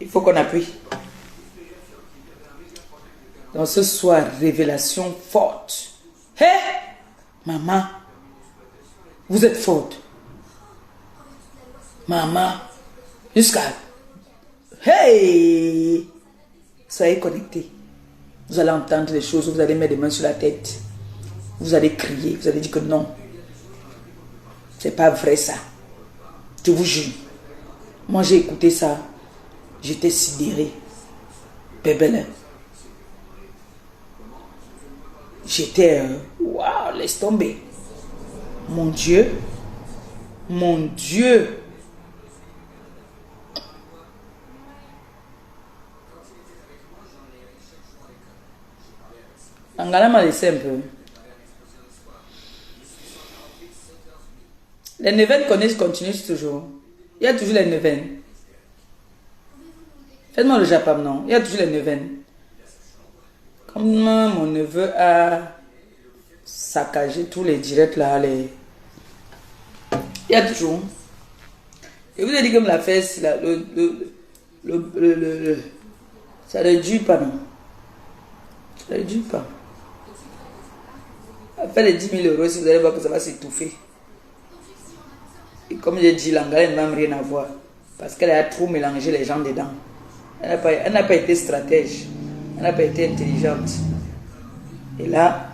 Il faut qu'on appuie. Donc ce soir, révélation forte. Hé! Maman, vous êtes forte. Maman, jusqu'à... Hey! Soyez connectés. Vous allez entendre les choses, vous allez mettre des mains sur la tête. Vous allez crier, vous allez dire que non. C'est pas vrai ça. Je vous jure. Moi j'ai écouté ça. J'étais sidéré. Bébé. J'étais... Waouh, laisse tomber. Mon Dieu. Mon Dieu. Angala m'a laissé un peu. Les neuvaines continuent toujours. Il y a toujours les neuvaines. Faites-moi le Japon, non. Il y a toujours les neuvaines. Comme mon neveu a saccagé tous les directs là, il y a toujours. Et vous avez dit que me la fesse, là, ça ne dure pas, non. Ça ne dure pas. Après les 10 000 €, si vous allez voir que ça va s'étouffer. Et comme j'ai dit, l'anglaise ne va rien avoir. Parce qu'elle a trop mélangé les gens dedans. Elle n'a pas été stratège. Elle n'a pas été intelligente. Et là,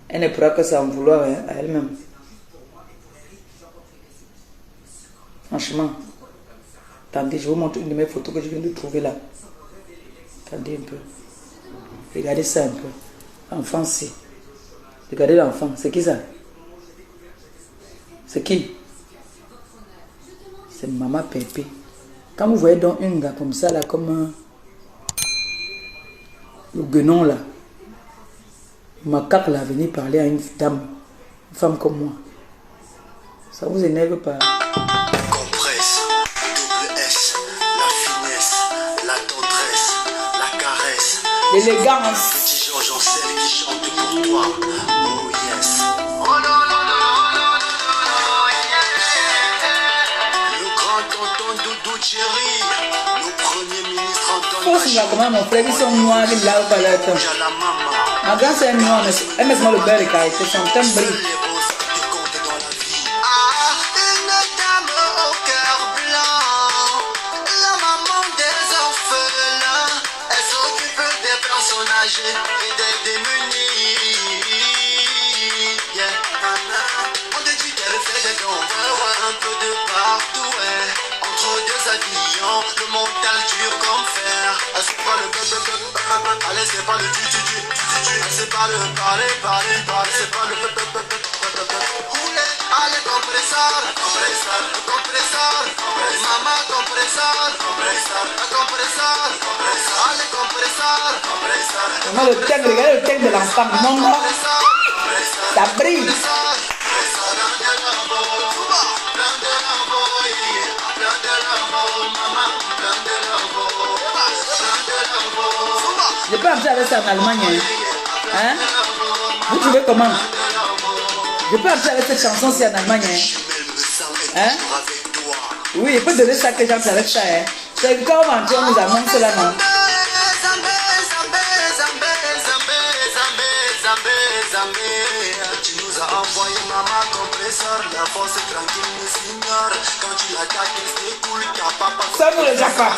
elle ne pourra que s'en vouloir à elle-même. Franchement. Attendez, je vous montre une de mes photos que je viens de trouver là. Attendez un peu. Regardez ça un peu. Enfant, c'est. Regardez l'enfant. C'est qui ça? C'est qui? C'est Maman Pépé. Quand vous voyez donc un gars comme ça, là, comme le guenon là, macaque là, venir parler à une dame, une femme comme moi. Ça vous énerve pas? Compresse, double S, la finesse, la tendresse, la caresse, l'élégance. petit Georges Ancel qui chante pour toi. Oh yes. Le grand tonton Doudou Thierry, le premier ministre Antoine Faut que comment mon frère, ils sont noirs, ils lavent pas leur temps. à la maman. Ma grande sœur est noire, elle met seulement le beurre et caractère, son teint brille. Les beaux actes qui comptent dans la vie. Ah, une dame au cœur blanc, la maman des orphelins. Elle s'occupe des personnes âgées et des démunis. Yeah. On te dit qu'elle fait des dons, un peu de partout, ouais. Entre deux habillants, le mental dur comme fer. Elle sait pas le allez, c'est pas le c'est pas le parler, c'est pas le rouler, allez, compresseur, maman, compresseur, allez, compresseur, Moi, le thème, regardez le thème de l'enfant, non, non, ça brille. Je peux entrer avec ça en Allemagne. Hein? Vous trouvez comment? Je peux entrer avec cette chanson-ci en Allemagne. Hein? Oui, je peux donner ça que j'entre avec ça. Hein? C'est comme entrer, on nous annonce là, non? Tu nous as envoyé maman compresseur, la force est tranquille, nous s'ignore. Quand tu l'attaques, il s'écoule, t'as pas Ça nous le Japon.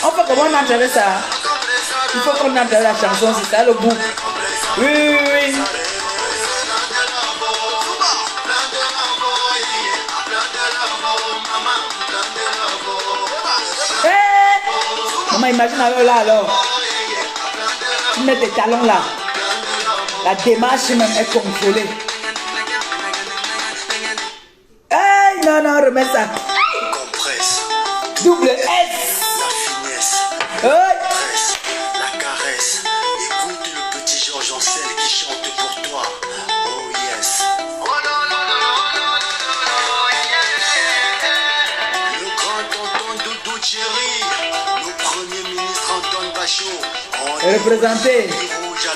On peut comment on entendait ça? Il faut qu'on entende la chanson, c'est ça le bout. Oui, oui, oui. Maman, imagine alors. Tu mets tes talons là. La démarche même est contrôlée. Hey, non, remets ça. Double S. La finesse. Hey. La caresse. Écoute le petit Georges Ancel qui chante pour toi. Oh yes. Le grand tonton Doudou Thierry. Le premier ministre Antoine Bachot. Représenté.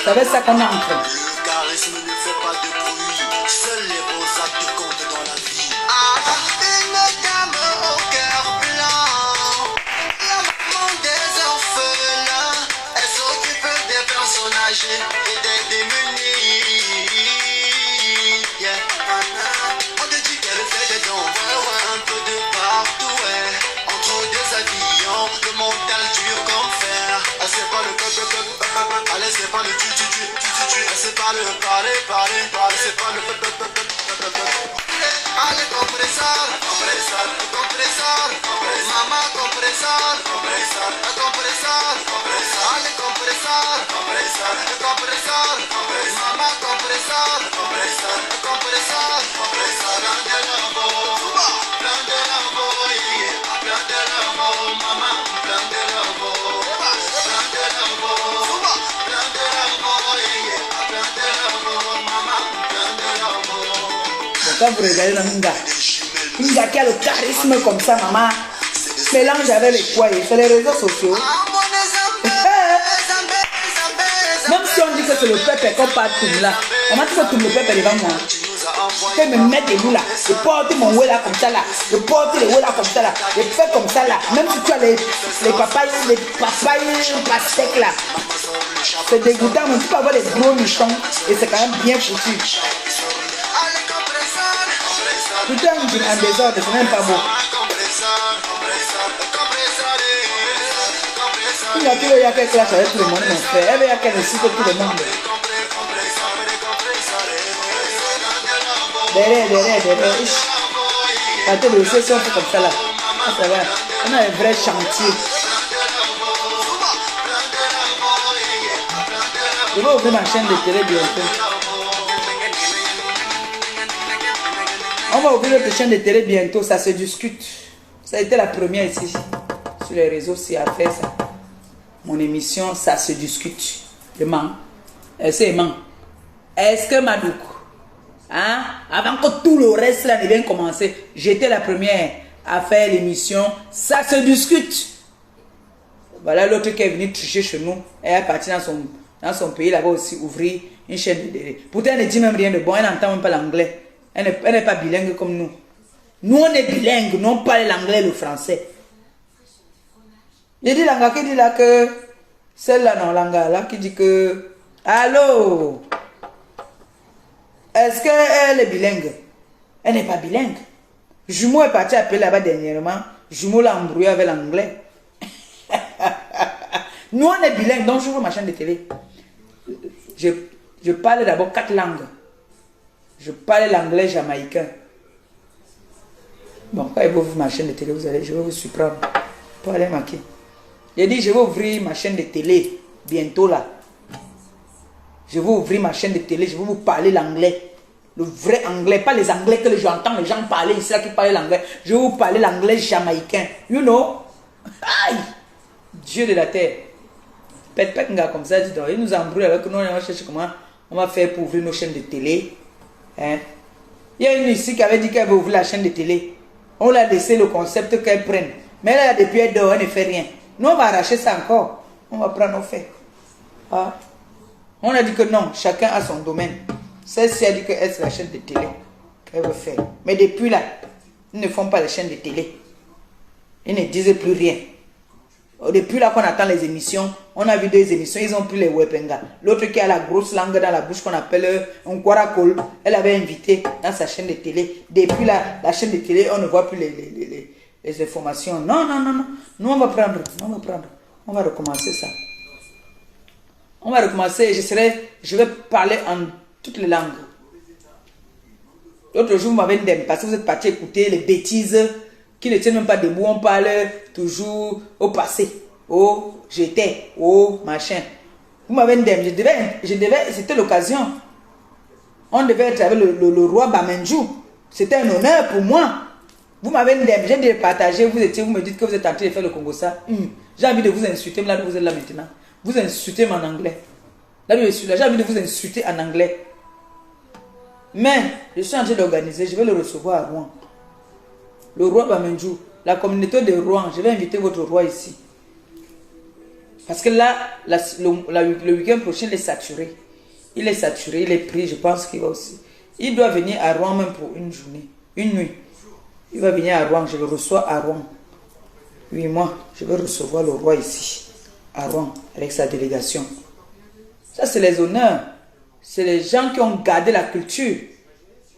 Ça va ça qu'on entre. Le charisme ne fait pas de bruit. Seuls les beaux actes comptent dans la vie. Une dame au cœur blanc. La maman des orphelins. Elle s'occupe des personnes âgées et des démunis. Yeah. On te dit qu'elle fait des dons. Un peu de partout. Ouais. Entre deux habillants. Le mental dur comme fer. Elle sait pas le allez, c'est pas le tu. Elle sait pas le parler. C'est pas le allez, compresar. Maman, compresar. Allez, compresar. Maman, compresar. Plan de l'amour, maman, plan de l'amour. Quand vous regardez la Minga qui a le charisme comme ça, maman, mélange avec les foyers, c'est les réseaux sociaux. Même si on dit que c'est le peuple qu'on parle tout là, on m'a dit que tout le peuple devant moi. Je me mettre des loups là, je porte mon oué là comme ça là, je porte les oué là comme ça là, je fais comme ça là, même si tu as les papayes pastèques là. C'est dégoûtant, mais tu peux avoir des gros nichons et c'est quand même bien foutu. Tout un en désordre, c'est même pas beau. Il y a qu'elle clash avec tout le monde, mon frère. Elle veut qu'elle incite tout le monde. Derrière. Quand le session fait comme ça là. Ça va. On a un vrai chantier. Je vais ouvrir ma chaîne de télé bientôt. On va ouvrir notre chaîne de télé bientôt, ça se discute. Ça a été la première ici, sur les réseaux, si à faire ça. Mon émission, ça se discute. Demain. Est-ce que Madouk, hein, avant que tout le reste là ne vienne commencer, j'étais la première à faire l'émission, ça se discute. Voilà l'autre qui est venu tricher chez nous. Elle est partie dans son pays là-bas aussi, ouvrir une chaîne de télé. Pourtant, elle ne dit même rien de bon, elle n'entend même pas l'anglais. Elle n'est pas bilingue comme nous. Nous, on est bilingue, nous, on parle l'anglais et le français. Il dit l'anga qui dit là que... Celle-là, non, l'anga là qui dit que... Allô? Est-ce qu'elle est bilingue? Elle n'est pas bilingue. Jumeau est parti appeler là-bas dernièrement. Jumeau l'a embrouillé avec l'anglais. Nous, on est bilingue, donc j'ouvre ma chaîne de télé. Je parle d'abord 4 langues. Je parle l'anglais jamaïcain. Bon, quand vous ouvrez ma chaîne de télé, je vais vous surprendre. Pour aller marquer. J'ai dit, je vais ouvrir ma chaîne de télé bientôt là. Je vais ouvrir ma chaîne de télé, je vais vous parler l'anglais. Le vrai anglais, pas les anglais que j'entends les gens parler ici là qui parlent l'anglais. Je vais vous parler l'anglais jamaïcain. You know? Aïe! Dieu de la terre. Pète un gars comme ça, dis donc. Il nous embrouille avec nous, on va chercher comment on va faire pour ouvrir nos chaînes de télé. Hein? Il y a une ici qui avait dit qu'elle veut ouvrir la chaîne de télé. On l'a laissé le concept qu'elle prenne. Mais là, depuis elle dort, elle ne fait rien. Nous, on va arracher ça encore. On va prendre nos faits. Ah. On a dit que non, chacun a son domaine. Celle-ci a dit que c'est la chaîne de télé qu'elle veut faire. Mais depuis là, ils ne font pas la chaîne de télé. Ils ne disent plus rien. Depuis là qu'on attend les émissions, on a vu 2 émissions, ils ont pris les Wepenga. L'autre qui a la grosse langue dans la bouche qu'on appelle un Kwarakol, elle avait invité dans sa chaîne de télé. Depuis là, la chaîne de télé, on ne voit plus les informations. Non, non, non, non. Nous, on va prendre. On va recommencer ça. On va recommencer. Je vais parler en toutes les langues. L'autre jour, vous m'avez dit, parce que vous êtes parti écouter les bêtises qui ne tiennent même pas debout. On parle toujours au passé. Oh, j'étais. Oh, machin. Vous m'avez dit, je devais, c'était l'occasion. On devait être avec le roi Bamenjou. C'était un honneur pour moi. Vous m'avez dit, j'ai dû partager. Vous me dites que vous êtes en train de faire le Congo ça. J'ai envie de vous insulter, mais là, vous êtes là maintenant. Vous insultez en anglais. Là, je suis là. J'ai envie de vous insulter en anglais. Mais, je suis en train d'organiser. Je vais le recevoir à Rouen. Le roi Bamenjou, la communauté de Rouen, je vais inviter votre roi ici. Parce que là, le week-end prochain, il est saturé. Il est saturé, il est pris, je pense qu'il va aussi. Il doit venir à Rouen même pour une journée, une nuit. Il va venir à Rouen, je le reçois à Rouen. Oui, moi, je vais recevoir le roi ici, à Rouen, avec sa délégation. Ça, c'est les honneurs. C'est les gens qui ont gardé la culture.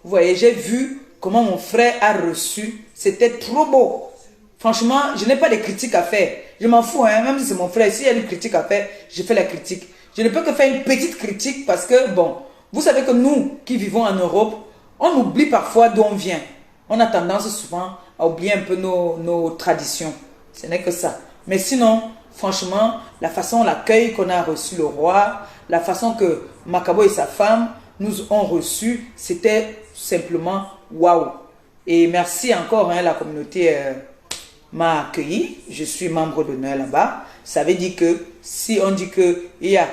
Vous voyez, j'ai vu comment mon frère a reçu. C'était trop beau. Franchement, je n'ai pas de critiques à faire. Je m'en fous, hein, même si c'est mon frère. S'il y a une critique à faire, je fais la critique. Je ne peux que faire une petite critique parce que, bon, vous savez que nous qui vivons en Europe, on oublie parfois d'où on vient. On a tendance souvent à oublier un peu nos traditions. Ce n'est que ça. Mais sinon, franchement, la façon, l'accueil qu'on a reçu le roi, la façon que Makabo et sa femme nous ont reçu, c'était simplement waouh. Et merci encore, hein, la communauté m'a accueilli. Je suis membre d'honneur là-bas. Ça veut dire que si on dit que il y a,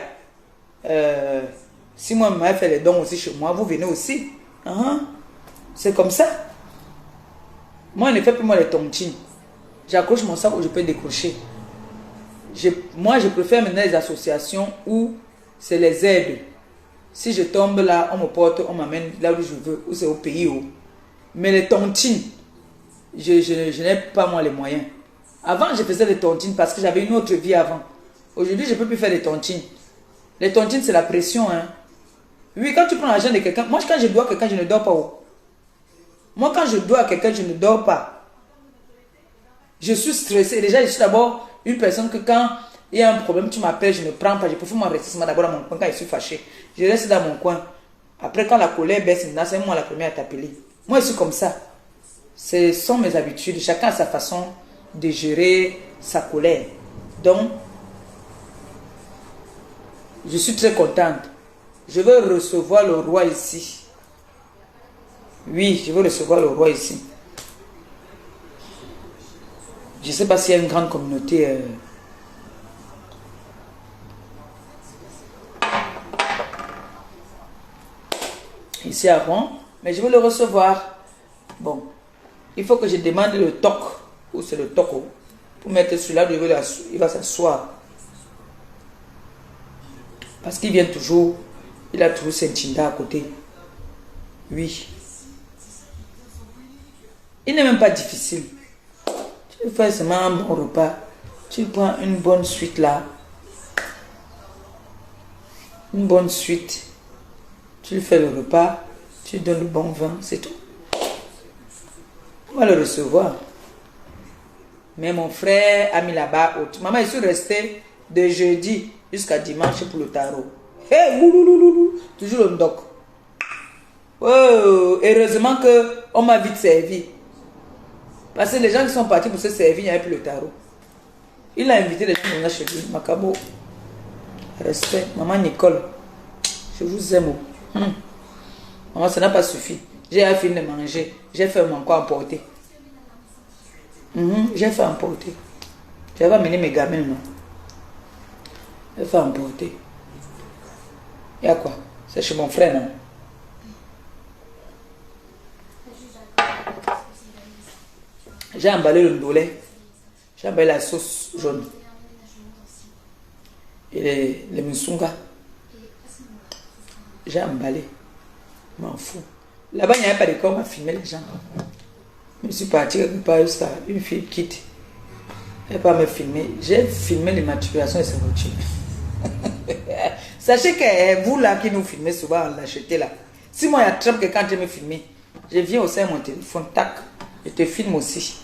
si moi je fait les dons aussi chez moi, vous venez aussi. C'est comme ça. Moi, je ne fais plus moi les tontines. J'accroche mon sac où je peux décrocher. Moi, je préfère maintenant les associations où c'est les aides. Si je tombe là, on me porte, on m'amène là où je veux, où c'est au pays où. Mais les tontines, je n'ai pas moi les moyens. Avant, je faisais des tontines parce que j'avais une autre vie avant. Aujourd'hui, je ne peux plus faire des tontines. Les tontines, c'est la pression. Hein. Oui, quand tu prends l'argent de quelqu'un, moi, quand je dois à quelqu'un, je ne dors pas. Moi, quand je dois à quelqu'un, je ne dors pas. Je suis stressé. Déjà, je suis d'abord une personne que quand il y a un problème, tu m'appelles, je ne prends pas. Je préfère m'en rester d'abord dans mon coin quand je suis fâché. Je reste dans mon coin. Après, quand la colère baisse, c'est moi la première à t'appeler. Moi, je suis comme ça. Ce sont mes habitudes. Chacun a sa façon de gérer sa colère. Donc, je suis très contente. Je veux recevoir le roi ici. Oui, je veux recevoir le roi ici. Je ne sais pas s'il y a une grande communauté. Ici à Rouen. Mais je veux le recevoir. Bon. Il faut que je demande le toc. Ou c'est le toco. Pour mettre celui-là, il va s'asseoir. Parce qu'il vient toujours. Il a toujours Saint-Tinda à côté. Oui. Il n'est même pas difficile. Tu fais seulement un bon repas. Tu prends une bonne suite là. Une bonne suite. Tu fais le repas. Tu donnes le bon vin. C'est tout. On va le recevoir. Mais mon frère a mis là-bas. Maman, je suis restée de jeudi jusqu'à dimanche pour le tarot. Hey, toujours le doc. Oh, heureusement qu'on m'a vite servi. Parce que les gens qui sont partis pour se servir, il n'y avait plus le tarot. Il a invité les gens chez lui. Makabo. Respect. Maman Nicole. Je vous aime. Maman, ça n'a pas suffi. J'ai fini de manger. J'ai fait mon quoi emporter. J'ai fait emporter. J'avais amené mes gamins, non? J'ai fait emporter. Il y a quoi? C'est chez mon frère, non? J'ai emballé le ndolé. J'ai emballé la sauce jaune. Et les musunga. J'ai emballé. Je m'en fous. Là-bas, il n'y avait pas de corps, on m'a filmé les gens. Je suis parti quelque part jusqu'à une fille quitte. Elle va pas me filmer. J'ai filmé l'immatriculation de sa voiture. Sachez que vous là qui nous filmez souvent, l'achetez là. Si moi, il y a Trump que quand je me filme, je viens aussi à mon téléphone, tac, je te filme aussi.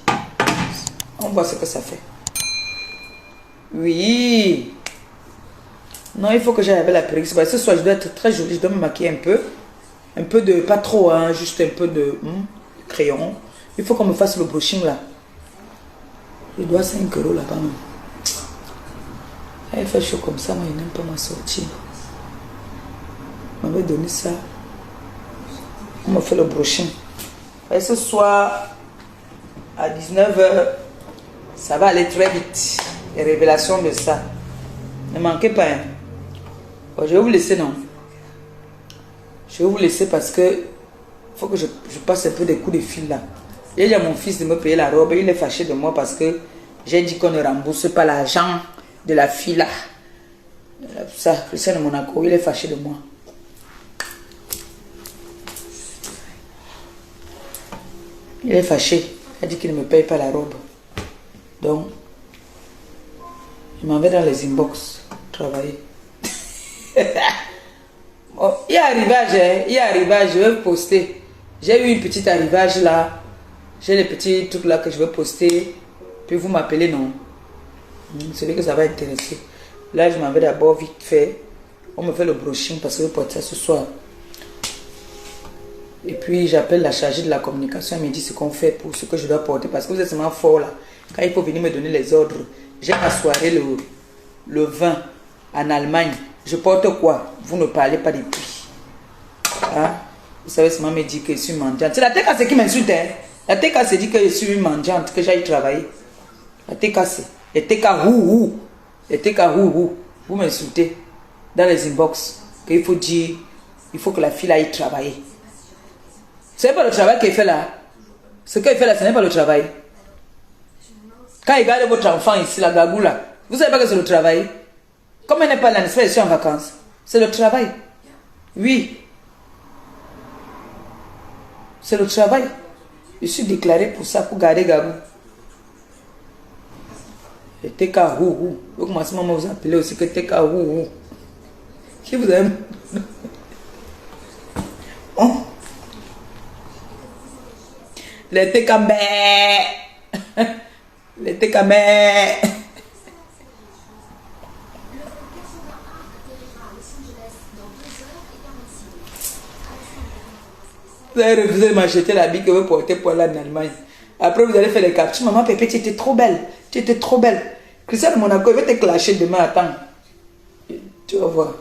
On voit ce que ça fait. Oui. Non, il faut que j'aille avec la perruque. Parce que ce soir, je dois être très jolie. Je dois me maquiller un peu. Un peu de, pas trop, hein, juste un peu de crayon. Il faut qu'on me fasse le brushing là. Je dois 5 € là-bas. Il fait chaud comme ça, moi, il n'aime pas m'en sortir. On m'avait donné ça. On m'a fait le brushing. Et ce soir, à 19h, ça va aller très vite. Les révélations de ça. Ne manquez pas. Hein. Bon, je vais vous laisser, non? Je vais vous laisser parce que il faut que je passe un peu des coups de fil là. J'ai dit à mon fils de me payer la robe. Il est fâché de moi parce que j'ai dit qu'on ne rembourse pas l'argent de la fille là. Ça, Christian de Monaco, il est fâché de moi. Il est fâché. Il a dit qu'il ne me paye pas la robe. Donc, je m'en vais dans les inbox travailler. Bon, il y a arrivage, hein? Il y a arrivage, je vais poster. J'ai eu une petite arrivage là. J'ai les petits trucs là que je vais poster. Puis vous m'appelez, non? Celui que ça va intéresser. Là, je m'en vais d'abord vite fait. On me fait le brushing parce que je porte ça ce soir. Et puis, j'appelle la chargée de la communication. Elle me dit ce qu'on fait pour ce que je dois porter. Parce que vous êtes vraiment fort là. Quand il faut venir me donner les ordres. J'ai ma soirée le 20 en Allemagne. Je porte quoi? Vous ne parlez pas des prix. Hein? Vous savez, seulement me dit que je suis mendiante. C'est la TKC qui m'insulte. Hein? La TKC dit que je suis une mendiante, que j'aille travailler. La TKC. Les TK hou. Les TK hou. Vous m'insultez dans les inbox. Qu'il faut dire, il faut que la fille aille travailler. Ce n'est pas le travail qu'elle fait là. Ce qu'elle fait là, ce n'est pas le travail. Quand il garde votre enfant ici, la gagou là, vous savez pas que c'est le travail. Comme elle n'est pas là, n'est-ce pas, je suis en vacances. C'est le travail. Oui. C'est le travail. Je suis déclaré pour ça, pour garder gagou. Et TK hou. Vous commencez à vous appeler aussi que TK hou. Qui vous aime? Oh. Les TK mè. Les TK mè. Vous avez refusé de m'acheter l'habit que vous portez pour aller en Allemagne. Après, vous allez faire les captures. Maman, Pépé, tu étais trop belle. Tu étais trop belle. Christian de Monaco, il va te clasher demain. Attends. Tu vas voir.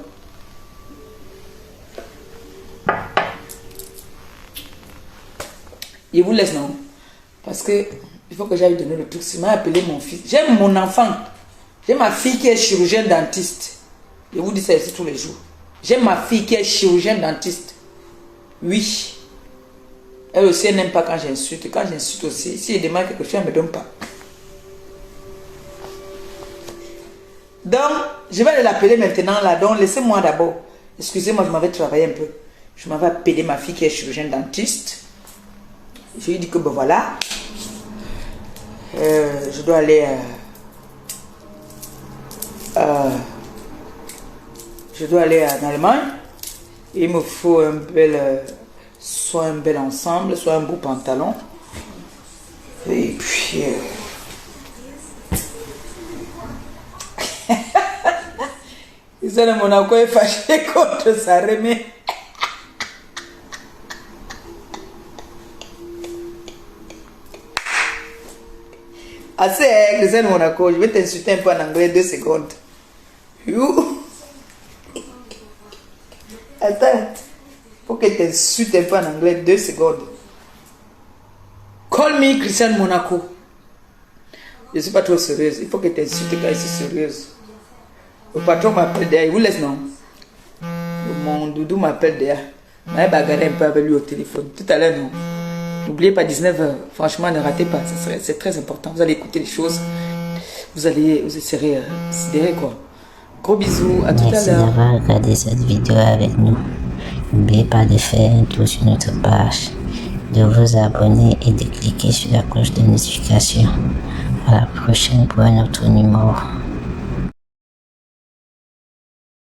Je vous laisse, non? Parce que il faut que j'aille donner le truc. Il m'a appelé mon fils. J'ai mon enfant. J'ai ma fille qui est chirurgien dentiste. Je vous dis ça ici tous les jours. J'ai ma fille qui est chirurgien dentiste. Oui. Elle aussi, elle n'aime pas quand j'insulte. Quand j'insulte aussi, si elle demande quelque chose, elle ne me donne pas. Donc, je vais aller l'appeler maintenant là. Donc, laissez-moi d'abord. Excusez-moi, je m'avais travaillé un peu. Je m'avais appelé ma fille qui est chirurgien dentiste. Je lui ai dit que ben voilà. Je dois aller. Je dois aller en Allemagne. Il me faut un bel. Soit un bel ensemble, soit un beau pantalon. Et puis... Ils ont Monaco est fâché contre sa remée. Assez, Christian de Monaco, je vais t'insulter un peu en anglais 2 secondes. You. Attends. Faut que tu insultes un peu en anglais 2 secondes. Call me Christian Monaco. Je ne suis pas trop sérieuse. Il faut que tu insultes quand je suis sérieuse. Le patron m'appelle derrière. Il vous laisse, non? Mon doudou m'appelle derrière. Je vais bagarrer un peu avec lui au téléphone. Tout à l'heure, non? N'oubliez pas 19h. Franchement, ne ratez pas. C'est très important. Vous allez écouter les choses. Vous serez sidérés, quoi. Gros bisous. À tout à l'heure. Merci d'avoir regardé cette vidéo avec nous. N'oubliez pas de faire un tour sur notre page, de vous abonner et de cliquer sur la cloche de notification À la prochaine pour un autre numéro.